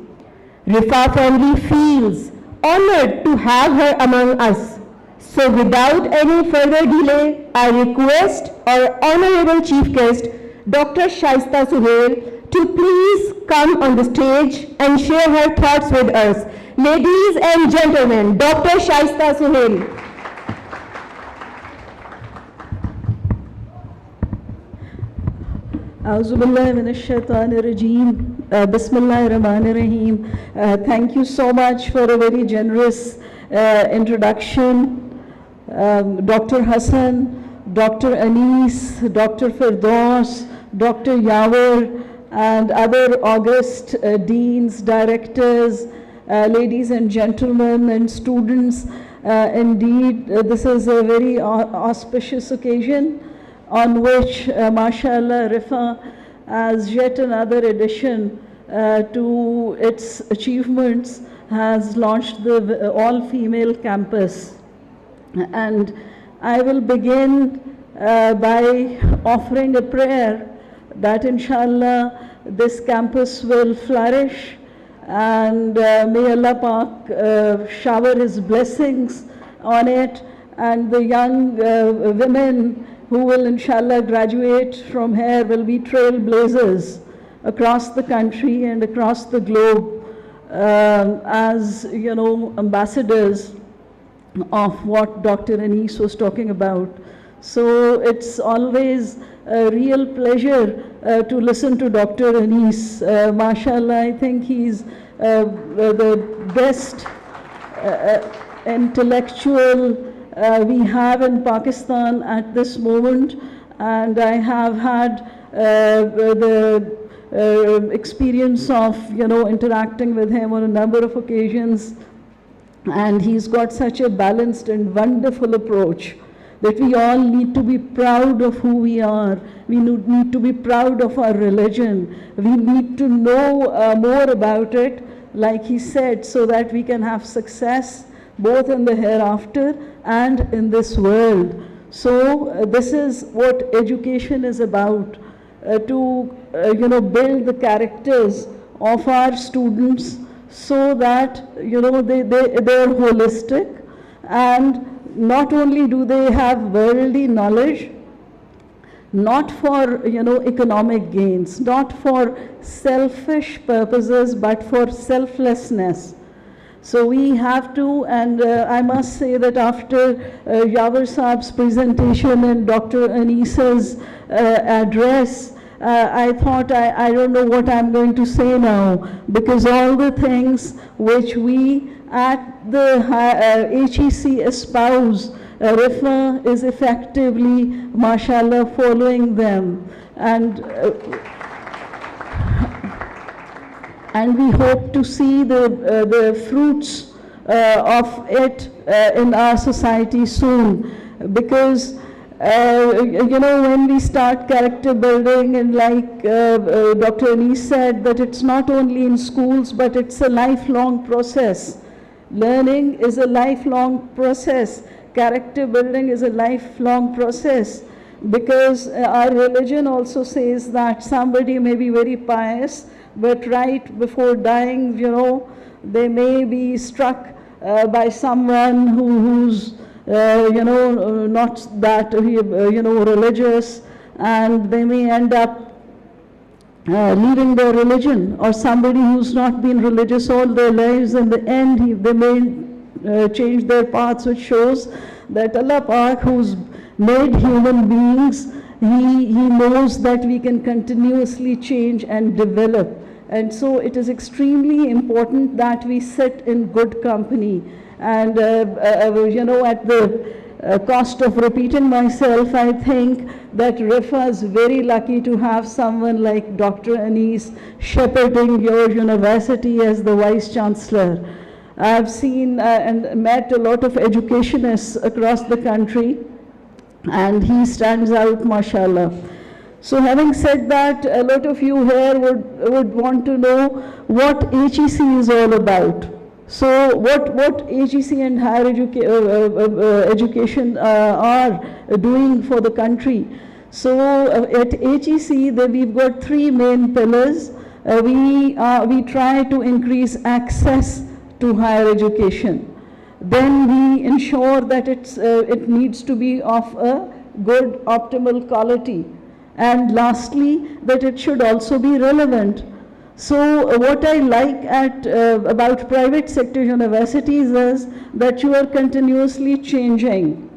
Rifa family feels honored to have her among us. So without any further delay, I request our Honorable Chief Guest, Dr. Shaista Sohail, to please come on the stage and share her thoughts with us. Ladies and gentlemen, Dr. Shaista Sohail. Auzubillahi minash shaitanir rajeem. Bismillahir Rahmanir Rahim. Thank you so much for a very generous introduction. Dr. Hassan, Dr. Anis, Dr. Firdaus, Dr. Yawar, and other august deans, directors, ladies and gentlemen, and students. Indeed, this is a very auspicious occasion on which, mashallah, Rifa, as yet another addition to its achievements, has launched the all-female campus. And I will begin by offering a prayer that inshallah this campus will flourish, and may Allah Pak shower His blessings on it, and the young women who will inshallah graduate from here will be trailblazers across the country and across the globe as, you know, ambassadors of what Dr. Anis was talking about. So it's always a real pleasure to listen to Dr. Anis. Mashallah, I think he's the best intellectual we have in Pakistan at this moment, and I have had the experience of, you know, interacting with him on a number of occasions, and he's got such a balanced and wonderful approach that we all need to be proud of who we are. We need to be proud of our religion. We need to know more about it, like he said, so that we can have success both in the hereafter and in this world. So this is what education is about, to you know, build the characters of our students so that, you know, they're holistic, and not only do they have worldly knowledge, not for, you know, economic gains, not for selfish purposes, but for selflessness. So we have to, and I must say that after Yawar Saab's presentation and Dr. Anis's address, I thought I don't know what I'm going to say now, because all the things which we at the HEC espouse, Rifa is effectively, mashallah, following them. And we hope to see the fruits of it in our society soon, because you know, when we start character building, and like Dr. Anis said, that it's not only in schools, but it's a lifelong process. Learning is a lifelong process. Character building is a lifelong process, because our religion also says that somebody may be very pious, but right before dying, you know, they may be struck by someone who's you know, not that you know, religious, and they may end up leaving their religion, or somebody who's not been religious all their lives, in the end they may change their paths, which shows that Allah Pak, who's made human beings, He knows that we can continuously change and develop. And so it is extremely important that we sit in good company. And you know, at the cost of repeating myself, I think that Rifa is very lucky to have someone like Dr. Anis shepherding your university as the Vice Chancellor. I've seen and met a lot of educationists across the country, and he stands out, mashallah. So having said that, a lot of you here would want to know what HEC is all about. So what AGC and higher education are doing for the country. So at AGC, we've got three main pillars. We try to increase access to higher education. Then we ensure that it needs to be of a good, optimal quality. And lastly, that it should also be relevant. So what I like about private sector universities is that you are continuously changing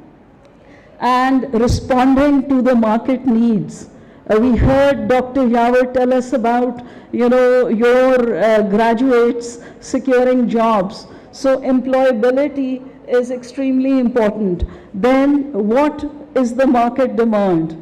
and responding to the market needs. We heard Dr. Yawar tell us about, your graduates securing jobs. So employability is extremely important. Then what is the market demand?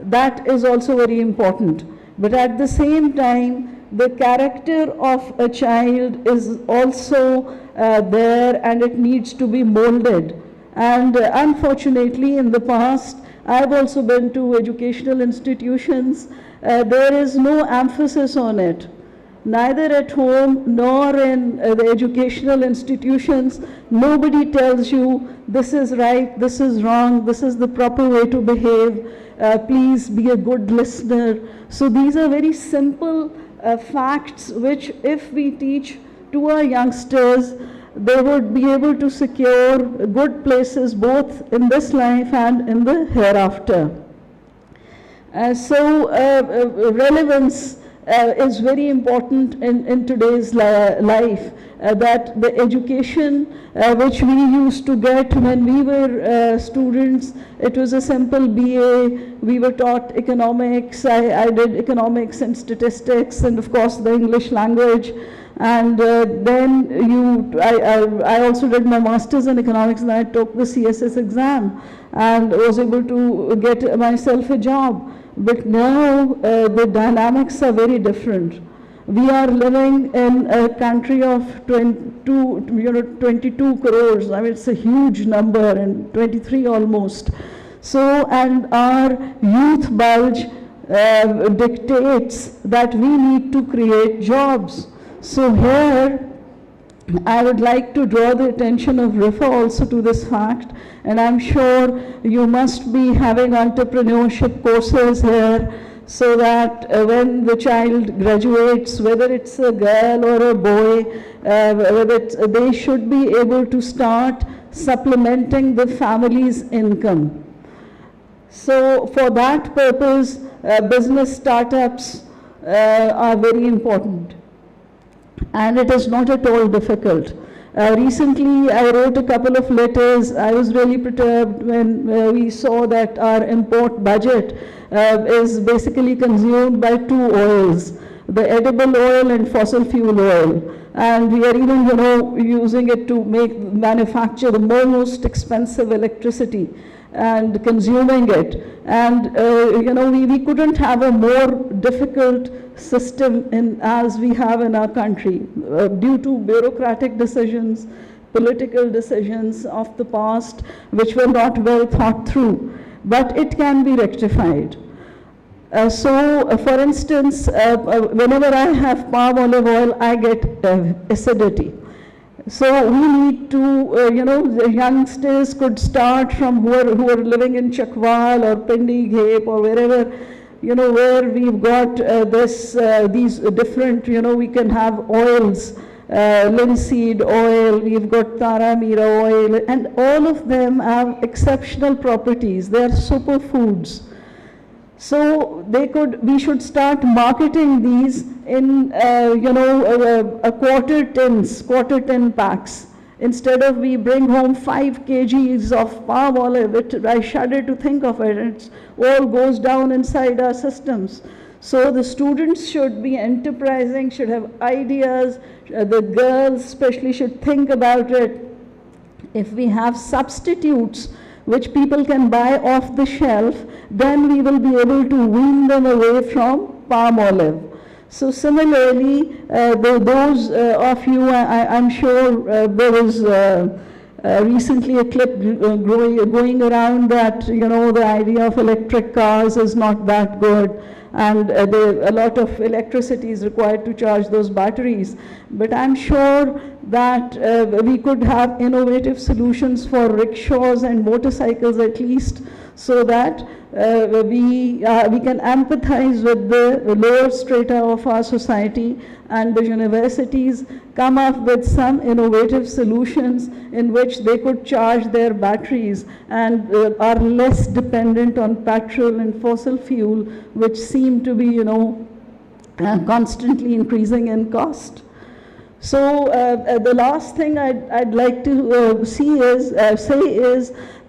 That is also very important. But at the same time, the character of a child is also there, and it needs to be molded. And unfortunately, in the past, I've also been to educational institutions. There is no emphasis on it. Neither at home nor in the educational institutions, nobody tells you this is right, this is wrong, this is the proper way to behave, please be a good listener. So these are very simple facts which, if we teach to our youngsters, they would be able to secure good places both in this life and in the hereafter. Relevance is very important in today's life. That the education which we used to get when we were students, it was a simple BA. We were taught economics. I did economics and statistics, and of course the English language. And then I also did my master's in economics, and I took the CSS exam and was able to get myself a job. But now the dynamics are very different. We are living in a country of 22 crores. I mean, it's a huge number, and 23 almost. So, and our youth bulge dictates that we need to create jobs. So here, I would like to draw the attention of RIFA also to this fact, and I'm sure you must be having entrepreneurship courses here, so that when the child graduates, whether it's a girl or a boy, they should be able to start supplementing the family's income. So for that purpose, business startups are very important. And it is not at all difficult. Recently, I wrote a couple of letters. I was really perturbed when we saw that our import budget is basically consumed by two oils, the edible oil and fossil fuel oil. And we are even, using it to manufacture the most expensive electricity and consuming it. And, we couldn't have a more difficult system as we have in our country due to bureaucratic decisions, political decisions of the past, which were not well thought through. But it can be rectified. For instance, whenever I have palm olive oil, I get acidity. So we need to, the youngsters could start from who are living in Chakwal or Pindi, Ghape or wherever, where we've got these different, we can have oils, linseed oil, we've got Tara Mira oil, and all of them have exceptional properties. They are superfoods. So we should start marketing these in, quarter tin packs. Instead of we bring home 5 kgs of palm olive, I shudder to think of it, and it all goes down inside our systems. So the students should be enterprising, should have ideas, the girls especially should think about it. If we have substitutes which people can buy off the shelf, then we will be able to wean them away from palm olive. So similarly, those of you, I'm sure there was recently a clip going around that, the idea of electric cars is not that good. and a lot of electricity is required to charge those batteries. But I'm sure that we could have innovative solutions for rickshaws and motorcycles at least, so that we can empathize with the lower strata of our society, and the universities come up with some innovative solutions in which they could charge their batteries and are less dependent on petrol and fossil fuel, which seem to be, constantly increasing in cost. So the last thing I'd like to say is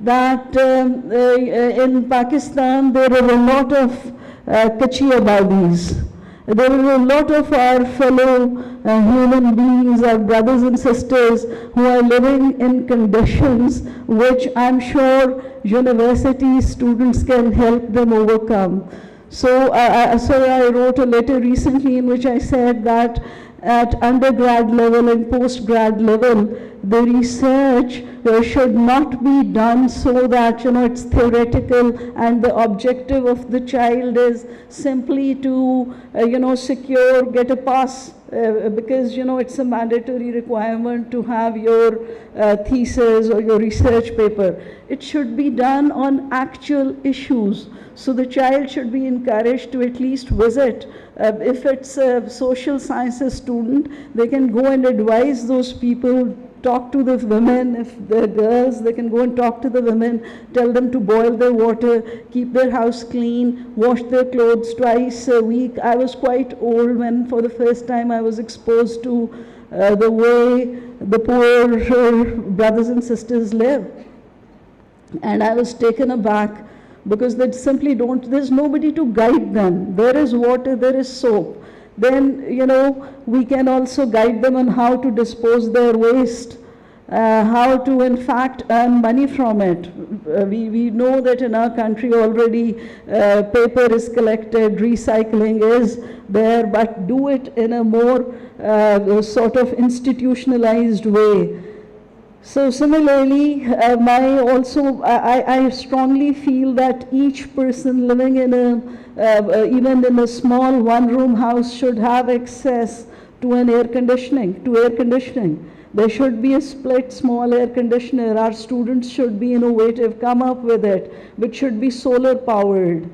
that in Pakistan there are a lot of Kachi Abadis. There are a lot of our fellow human beings, our brothers and sisters, who are living in conditions which I'm sure university students can help them overcome. So I wrote a letter recently in which I said that at undergrad level and postgrad level, the research should not be done so that, it's theoretical and the objective of the child is simply to, get a pass because, it's a mandatory requirement to have your thesis or your research paper. It should be done on actual issues. So the child should be encouraged to at least visit. If it's a social sciences student, they can go and advise those people, talk to the women. If they're girls, they can go and talk to the women, tell them to boil their water, keep their house clean, wash their clothes twice a week. I was quite old when for the first time I was exposed to the way the poor brothers and sisters live. And I was taken aback, because they simply don't, there's nobody to guide them. There is water, there is soap. Then, we can also guide them on how to dispose their waste, how to in fact earn money from it. We know that in our country already paper is collected, recycling is there, but do it in a more sort of institutionalized way. So similarly, I strongly feel that each person living in even in a small one-room house should have access to air conditioning. There should be a split small air conditioner. Our students should be innovative, come up with it, which should be solar powered.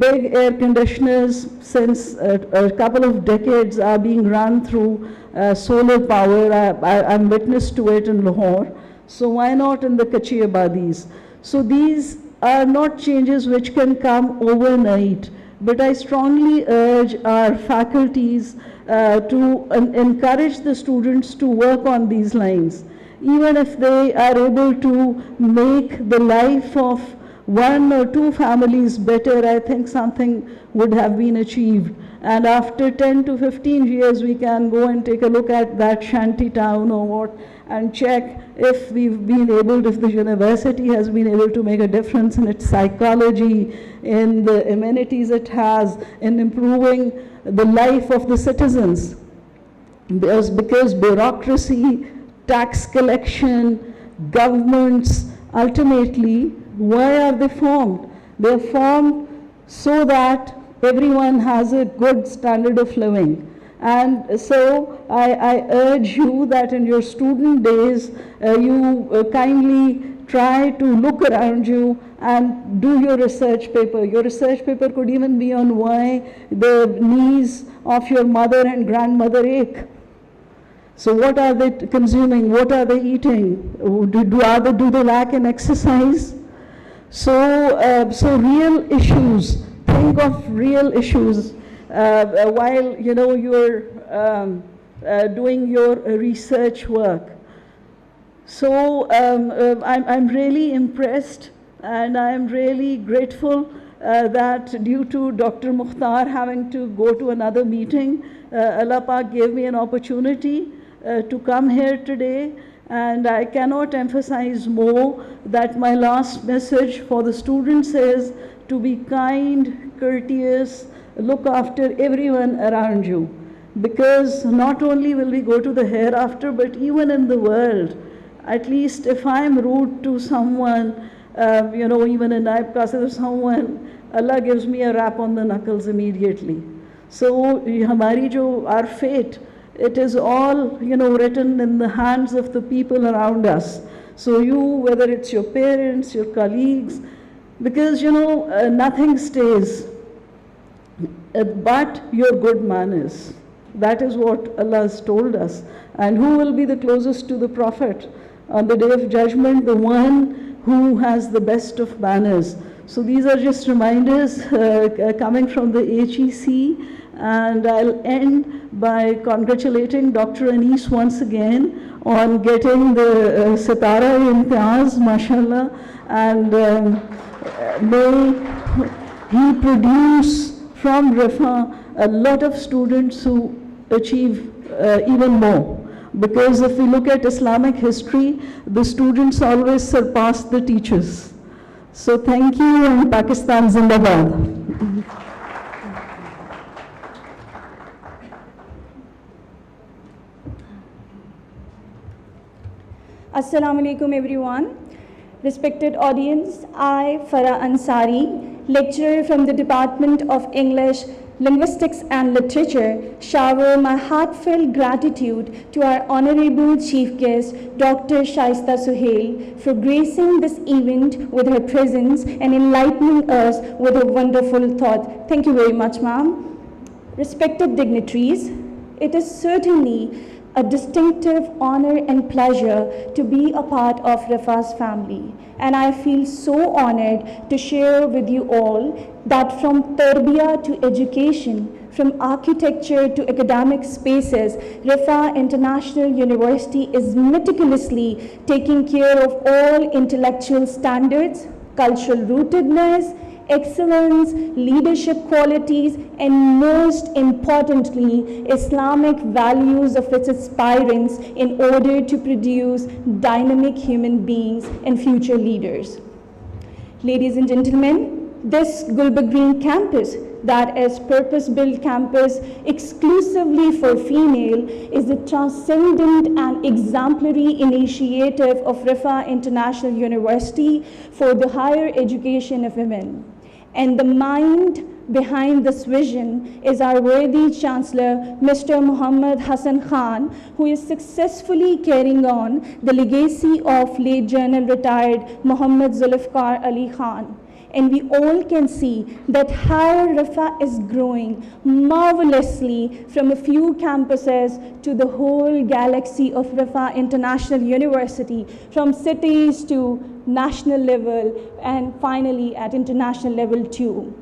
Big air conditioners since a couple of decades are being run through solar power. I'm witness to it in Lahore. So why not in the Kachi Abadis? So these are not changes which can come overnight, but I strongly urge our faculties to encourage the students to work on these lines. Even if they are able to make the life of one or two families better, I think something would have been achieved. And after 10 to 15 years, we can go and take a look at that shanty town or what, and check if we've been able, if the university has been able to make a difference in its psychology, in the amenities it has, in improving the life of the citizens. Because bureaucracy, tax collection, governments, ultimately, why are they formed? They're formed so that everyone has a good standard of living. And so I urge you that in your student days, you kindly try to look around you and do your research paper. Your research paper could even be on why the knees of your mother and grandmother ache. So what are they consuming? What are they eating? Do they lack in exercise? So real issues. Think of real issues while you're doing your research work. So I'm really impressed, and I'm really grateful that due to Dr. Mukhtar having to go to another meeting, Allah Pak gave me an opportunity to come here today. And I cannot emphasize more that my last message for the students is to be kind, courteous, look after everyone around you. Because not only will we go to the hereafter, but even in the world, at least if I'm rude to someone, even in Naib Qasir, someone, Allah gives me a rap on the knuckles immediately. So our fate, it is all, written in the hands of the people around us. So whether it's your parents, your colleagues, because, nothing stays, but your good manners. That is what Allah has told us. And who will be the closest to the Prophet on the Day of Judgment? The one who has the best of manners. So these are just reminders coming from the HEC. And I'll end by congratulating Dr. Anis once again on getting the Sitara Imtiaz, mashallah. And may he produce from Rifa a lot of students who achieve even more. Because if we look at Islamic history, the students always surpass the teachers. So thank you, and Pakistan Zindabad. Assalamu alaikum everyone. Respected audience, I, Farah Ansari, lecturer from the Department of English, Linguistics and Literature, shower my heartfelt gratitude to our Honorable Chief Guest, Dr.Shaista Sohail, for gracing this event with her presence and enlightening us with a wonderful thought. Thank you very much, ma'am. Respected dignitaries, it is certainly a distinctive honor and pleasure to be a part of Rifa's family. And I feel so honored to share with you all that from Tarbiyah to education, from architecture to academic spaces, Rifa International University is meticulously taking care of all intellectual standards, cultural rootedness, excellence, leadership qualities, and most importantly, Islamic values of its aspirants in order to produce dynamic human beings and future leaders. Ladies and gentlemen, this Gulbarg Green campus, that is purpose-built campus exclusively for female, is the transcendent and exemplary initiative of Rifa International University for the higher education of women. And the mind behind this vision is our worthy Chancellor, Mr. Muhammad Hassan Khan, who is successfully carrying on the legacy of late General retired Muhammad Zulfikar Ali Khan. And we all can see that how Rifa is growing marvelously from a few campuses to the whole galaxy of Rifa International University, from cities to national level and finally at international level too.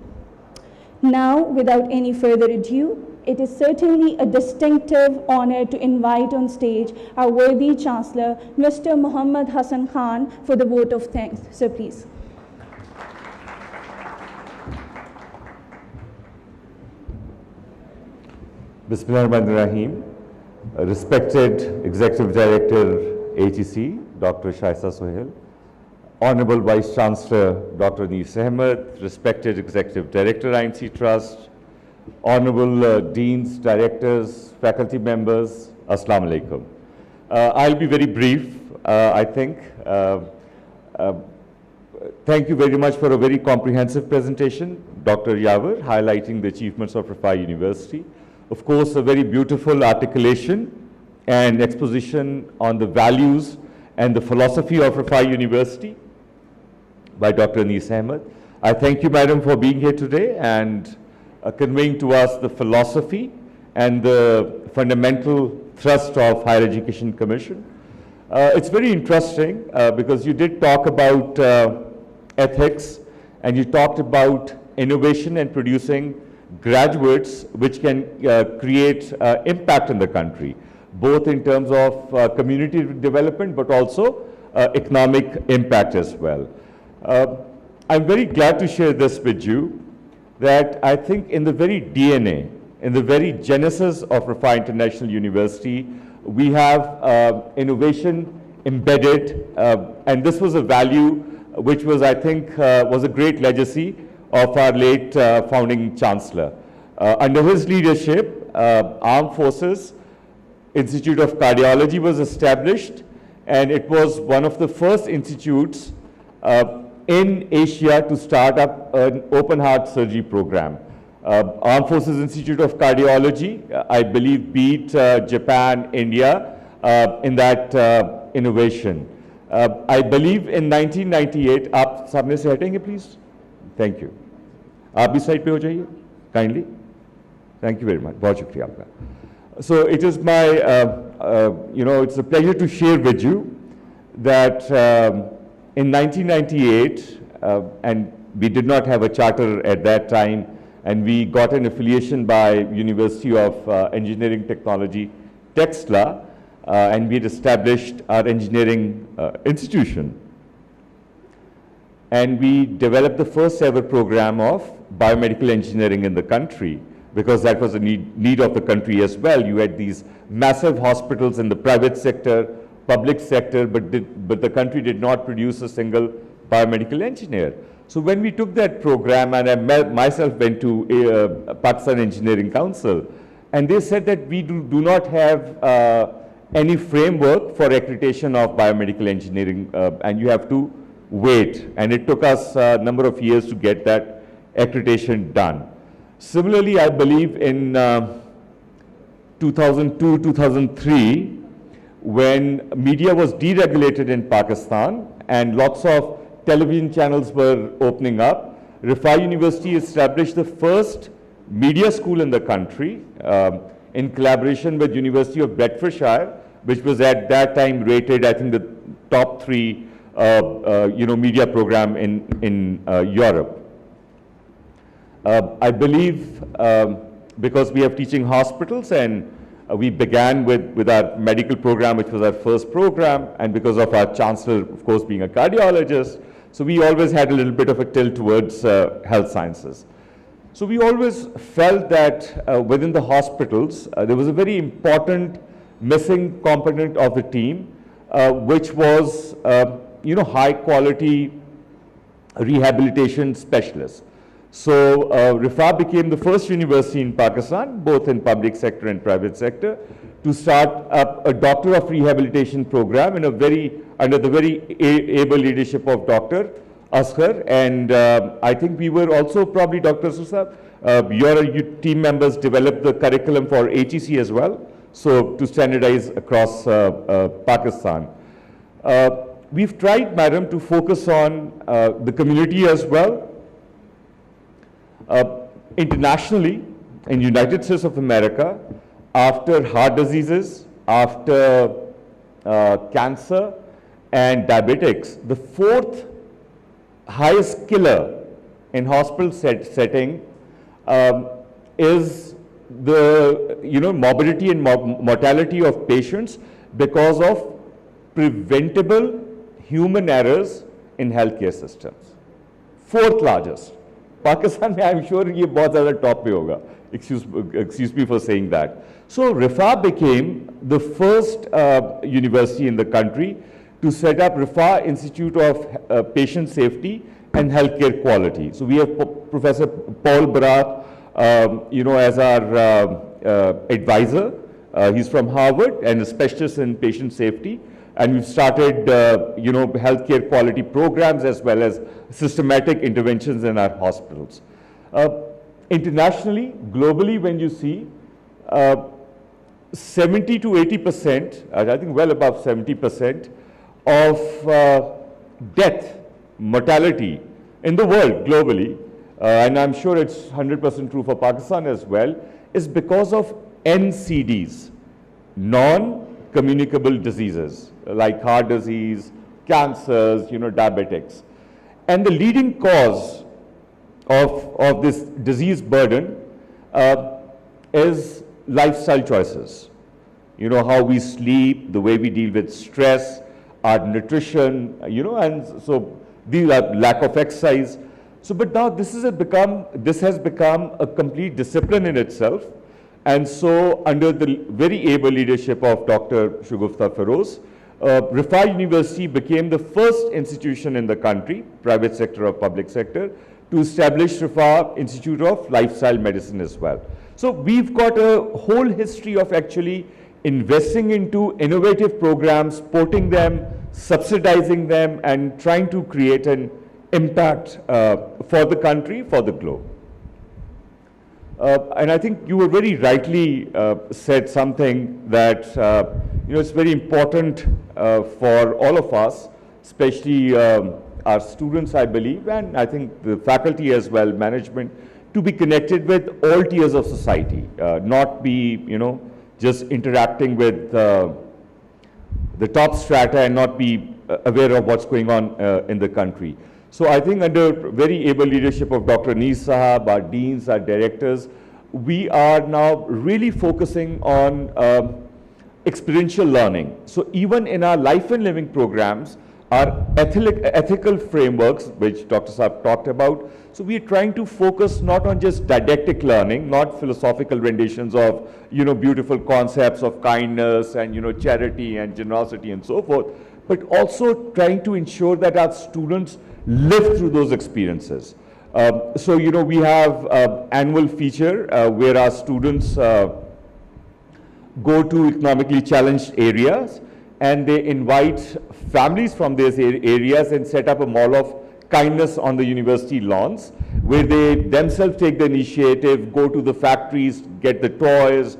Now, without any further ado, it is certainly a distinctive honor to invite on stage our worthy Chancellor, Mr. Muhammad Hassan Khan, for the vote of thanks. So please. Bismillahirrahmanirrahim. Respected Executive Director, HEC, Dr. Shaista Sohail, Honorable Vice Chancellor, Dr. Anis Ahmed, respected Executive Director, IMC Trust, Honorable Deans, Directors, faculty members, Assalamu alaikum. I'll be very brief, I think. Thank you very much for a very comprehensive presentation, Dr. Yawar, highlighting the achievements of Rifa University. Of course, a very beautiful articulation and exposition on the values and the philosophy of Rifa University by Dr. Anis Ahmed. I thank you, madam, for being here today and conveying to us the philosophy and the fundamental thrust of Higher Education Commission. It's very interesting because you did talk about ethics, and you talked about innovation and producing graduates which can create impact in the country, both in terms of community development but also economic impact as well. I'm very glad to share this with you, that I think in the very DNA, in the very genesis of Rifa International University, we have innovation embedded, and this was a value which was, I think, was a great legacy of our late founding Chancellor. Under his leadership, Armed Forces Institute of Cardiology was established, and it was one of the first institutes in Asia to start up an open heart surgery program. Armed Forces Institute of Cardiology, I believe, beat Japan, India in that innovation. I believe in 1998, आप सामने से हटेंगे please? Thank you. आप भी side पे हो जाइए, kindly. Thank you very much. बहुत शुक्रिया आपका. So it is my, it's a pleasure to share with you that in 1998, and we did not have a charter at that time, and we got an affiliation by University of Engineering Technology, Texla, and we had established our engineering institution. And we developed the first ever program of biomedical engineering in the country, because that was a need of the country as well. You had these massive hospitals in the private sector, public sector, but the country did not produce a single biomedical engineer. So when we took that program, and I myself went to Pakistan Engineering Council, and they said that we do not have any framework for accreditation of biomedical engineering, and you have to wait. And it took us a number of years to get that accreditation done. Similarly, I believe in 2002, 2003, when media was deregulated in Pakistan and lots of television channels were opening up, Rifa University established the first media school in the country in collaboration with University of Bedfordshire, which was at that time rated, I think, the top 3 media program in Europe. I believe because we have teaching hospitals, and we began with our medical program, which was our first program, and because of our chancellor, of course, being a cardiologist, so we always had a little bit of a tilt towards health sciences. So we always felt that within the hospitals, there was a very important missing component of the team, which was, high quality rehabilitation specialists. So Rifa became the first university in Pakistan, both in public sector and private sector, to start up a Doctor of Rehabilitation program under the very able leadership of Dr. Asghar. And I think we were also probably, Dr. Susa, your team members developed the curriculum for HEC as well, so to standardize across Pakistan. We've tried, madam, to focus on the community as well. Internationally, in United States of America, after heart diseases, after cancer and diabetics, the 4th highest killer in hospital setting is the morbidity and mortality of patients because of preventable human errors in healthcare systems. 4th largest. Pakistan mein, I'm sure ये बहुत ज़्यादा top पे होगा. Excuse me for saying that. So Rifa became the first university in the country to set up Rifa Institute of Patient Safety and Healthcare Quality. So we have Professor Paul Barat, as our advisor. He's from Harvard and a specialist in patient safety. And we've started, healthcare quality programs as well as systematic interventions in our hospitals. Internationally, globally, when you see 70 to 80%, I think well above 70% of death, mortality in the world globally, and I'm sure it's 100% true for Pakistan as well, is because of NCDs, non-communicable diseases like heart disease, cancers, diabetics. And the leading cause of this disease burden is lifestyle choices. How we sleep, the way we deal with stress, our nutrition, and so the lack of exercise. So, but now this has become a complete discipline in itself. And so, under the very able leadership of Dr. Shugufta Feroz, Rifa University became the first institution in the country, private sector or public sector, to establish Rifa Institute of Lifestyle Medicine as well. So we've got a whole history of actually investing into innovative programs, supporting them, subsidizing them, and trying to create an impact for the country, for the globe. And I think you were very rightly said something that it's very important for all of us, especially our students, I believe, and I think the faculty as well, management, to be connected with all tiers of society, not be, just interacting with the top strata and not be aware of what's going on in the country. So I think under very able leadership of Dr. Anees Sahab, our deans, our directors, we are now really focusing on experiential learning. So even in our life and living programs, our ethical frameworks, which Dr. Saab talked about, so we are trying to focus not on just didactic learning, not philosophical renditions of, beautiful concepts of kindness and, charity and generosity and so forth, but also trying to ensure that our students live through those experiences. So, we have annual feature where our students go to economically challenged areas, and they invite families from these areas and set up a mall of kindness on the university lawns, where they themselves take the initiative, go to the factories, get the toys,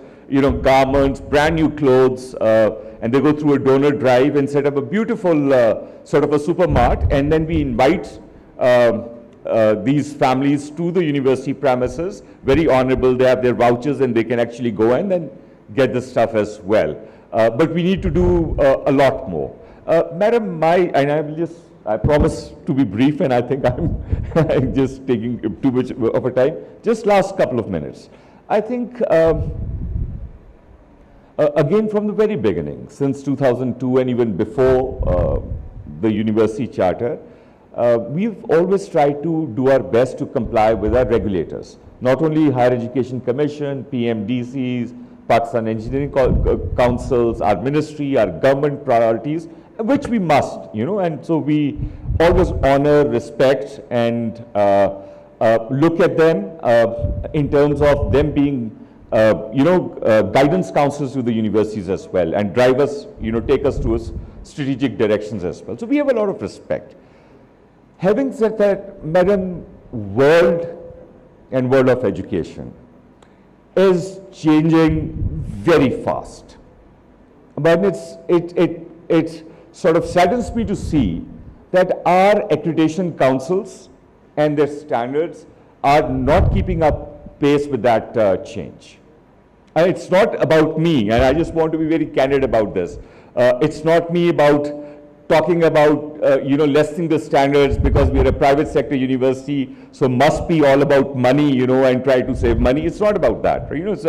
garments, brand new clothes, and they go through a donor drive and set up a beautiful sort of a supermart, and then we invite these families to the university premises, very honorable. They have their vouchers and they can actually go and then get the stuff as well. But we need to do a lot more. Madam, I promise to be brief, and I think I'm just taking too much of a time. Just last couple of minutes. I think, again, from the very beginning, since 2002 and even before the university charter, we've always tried to do our best to comply with our regulators. Not only Higher Education Commission, PMDCs, Pakistan Engineering Councils, our ministry, our government priorities, which we must, and so we always honor, respect, and look at them in terms of them being, guidance counselors to the universities as well, and drive us, take us to strategic directions as well. So we have a lot of respect. Having said that, Madam, world of education is changing very fast. But it sort of saddens me to see that our accreditation councils and their standards are not keeping up pace with that change. And it's not about me, and I just want to be very candid about this. It's not me about talking about, lessening the standards because we're a private sector university, so must be all about money, and try to save money. It's not about that. So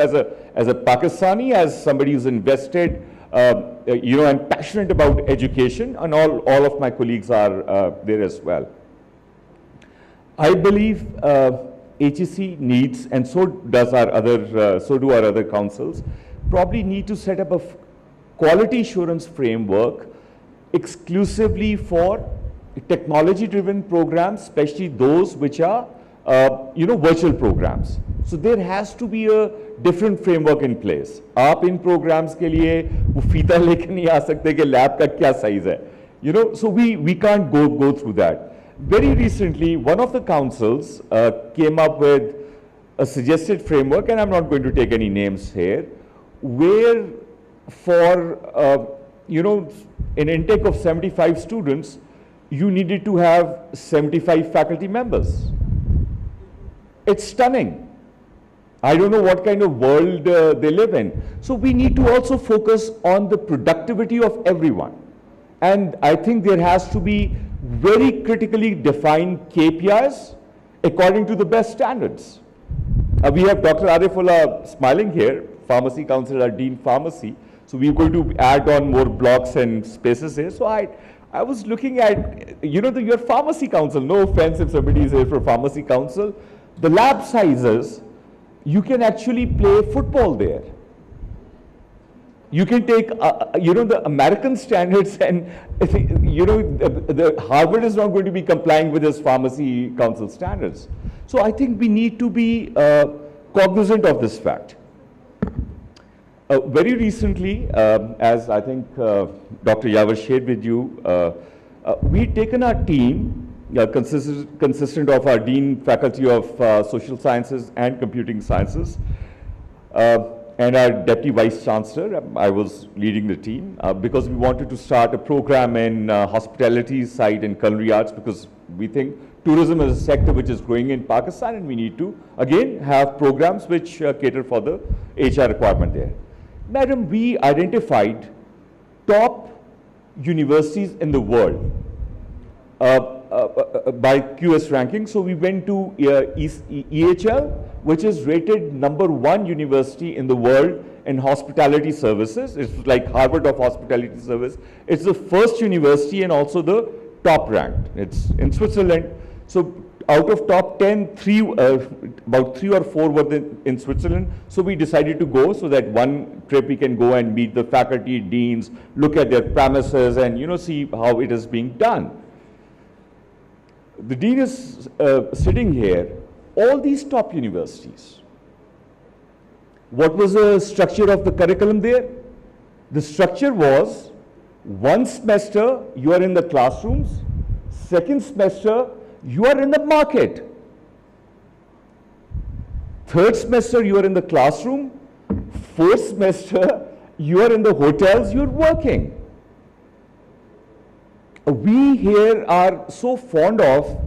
as a Pakistani, as somebody who's invested, and passionate about education, and all of my colleagues are there as well. I believe HEC needs, and so do our other councils, probably need to set up a quality assurance framework exclusively for technology-driven programs, especially those which are, virtual programs. So there has to be a different framework in place. आप इन programs के लिए वो फीता लेके नहीं आ सकते कि lab का क्या size है. So we can't go through that. Very recently, one of the councils came up with a suggested framework, and I'm not going to take any names here, where for an intake of 75 students, you needed to have 75 faculty members. It's stunning. I don't know what kind of world they live in. So we need to also focus on the productivity of everyone. And I think there has to be very critically defined KPIs according to the best standards. We have Dr. Arifullah smiling here, Pharmacy Council, our Dean Pharmacy. So we're going to add on more blocks and spaces here. So I was looking at, your Pharmacy Council, no offense if somebody is here for Pharmacy Council, the lab sizes, you can actually play football there. You can take, the American standards, and, the Harvard is not going to be complying with this Pharmacy Council standards. So I think we need to be cognizant of this fact. Very recently, as I think Dr. Yavar shared with you, we've taken our team consistent of our Dean Faculty of Social Sciences and Computing Sciences, and our Deputy Vice Chancellor. I was leading the team because we wanted to start a program in hospitality side and culinary arts, because we think tourism is a sector which is growing in Pakistan, and we need to, again, have programs which cater for the HR requirement there. Madam, we identified top universities in the world by QS ranking. So we went to EHL, which is rated #1 university in the world in hospitality services. It's like Harvard of hospitality service. It's the first university and also the top ranked. It's in Switzerland. So out of top 10, about 3 or 4 were in Switzerland. So we decided to go, so that one trip we can go and meet the faculty, deans, look at their premises, and see how it is being done. The dean is sitting here. All these top universities, what was the structure of the curriculum there? The structure was, one semester you are in the classrooms, second semester you are in the market, third semester you are in the classroom, fourth semester you are in the hotels, you are working. We here are so fond of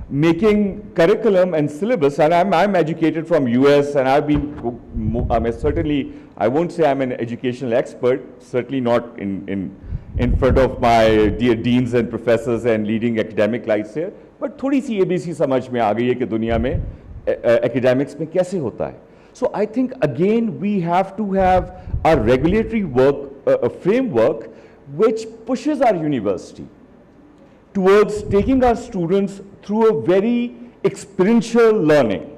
making curriculum and syllabus, and I'm educated from US, and I've been, certainly, I won't say I'm an educational expert, certainly not in front of my dear deans and professors and leading academic lives here, but थोड़ी सी ABC समझ में आ गई है कि दुनिया में academics में कैसे होता है. So I think again we have to have a regulatory framework which pushes our university towards taking our students through a very experiential learning.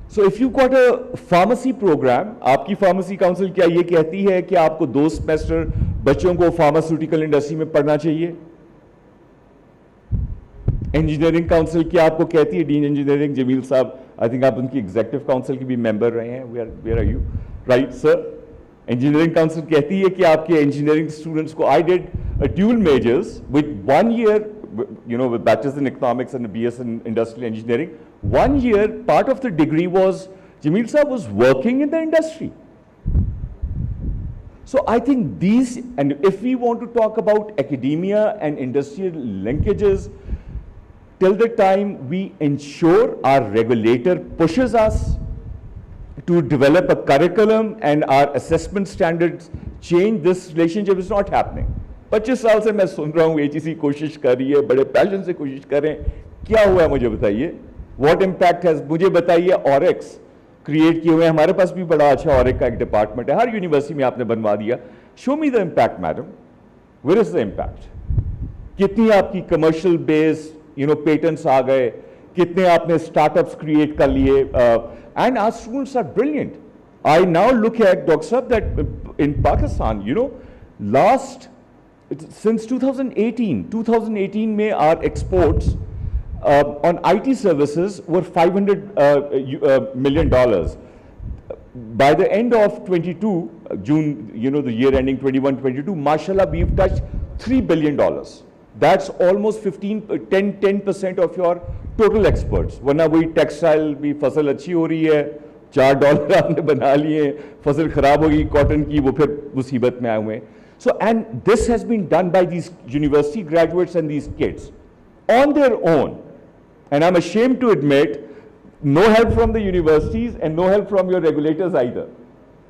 So if you've got a pharmacy program, आपकी pharmacy council क्या ये कहती है कि आपको 2 semester बच्चों को pharmaceutical industry में पढ़ना चाहिए? Engineering council क्या आपको कहती है? Dean Engineering जमील साहब, I think आप उनकी executive council की भी member रहे हैं. Where are you? Right, sir? Engineering council कहती है कि आपके engineering students को, I did a dual majors with 1 year, with bachelor's in economics and a BS in industrial engineering. 1 year, part of the degree was, Jameel Saab was working in the industry. So I think these, and if we want to talk about academia and industrial linkages, till the time we ensure our regulator pushes us to develop a curriculum and our assessment standards change, this relationship is not happening. 25 साल से मैं सुन रहा हूँ HEC कोशिश कर रही है, बड़े पैशन से कोशिश कर रहे हैं. क्या हुआ है मुझे बताइए? What impact has, मुझे बताइए. ऑरिक्स क्रिएट किए हुए हैं, हमारे पास भी बड़ा अच्छा ऑरिक का एक डिपार्टमेंट है, हर यूनिवर्सिटी में आपने बनवा दिया. Show me the impact madam, where is the impact? कितनी आपकी कमर्शियल बेस पेटेंट्स आ गए, कितने आपने स्टार्टअप्स क्रिएट कर लिए, and our students are brilliant. I now look at doctor साहब that in Pakistan, last since 2018 में our exports on IT services were $500 million. By the end of 22, June, the year ending 21-22, mashallah, we've touched $3 billion. That's almost 10% of your total exports. वरना वही textile भी फसल अच्छी हो रही है, $4 आपने बना लिए, फसल खराब होगी कॉटन की, वो फिर मुसीबत में आए हुए हैं. So, and this has been done by these university graduates and these kids on their own. And I'm ashamed to admit, no help from the universities and no help from your regulators either.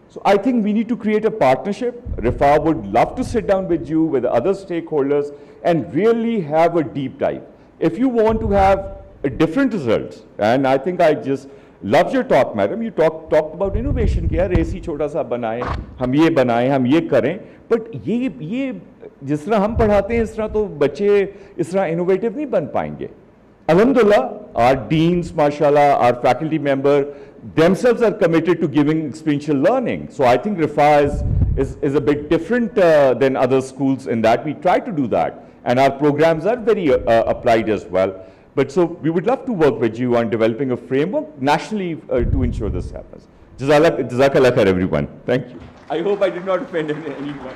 So I think we need to create a partnership. Rifa would love to sit down with you, with other stakeholders, and really have a deep dive. If you want to have a different results, and I think I just loved your talk, madam. You talked about innovation. कि यार ऐसी छोटा सा बनाए, हम ये बनाएं, हम ये करें. But ये जिस तरह हम पढ़ाते हैं, इस तरह तो बच्चे इस तरह innovative नहीं बन पाएंगे. Alhamdulillah, our deans, mashallah, our faculty member, themselves are committed to giving experiential learning. So I think Rifa is a bit different than other schools in that we try to do that. And our programs are very applied as well. But so we would love to work with you on developing a framework nationally to ensure this happens. Jazakallah khair, everyone. Thank you. I hope I did not offend anyone.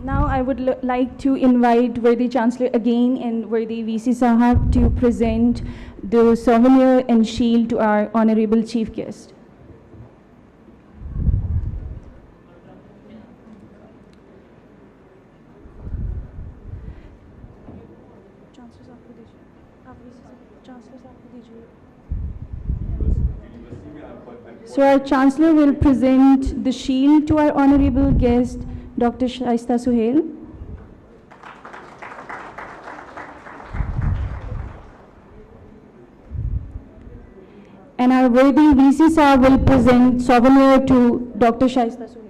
Now I would like to invite Worthy Chancellor again and Worthy VC Sahab to present the souvenir and shield to our Honorable Chief Guest. So our Chancellor will present the shield to our Honorable guest, Dr.Shaista Sohail. And our worthy VC Sahab will present souvenir to Dr. Shaista Sohail.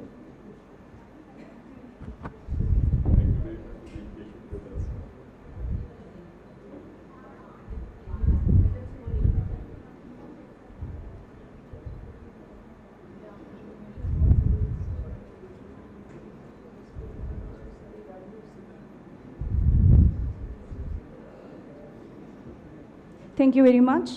Thank you very much.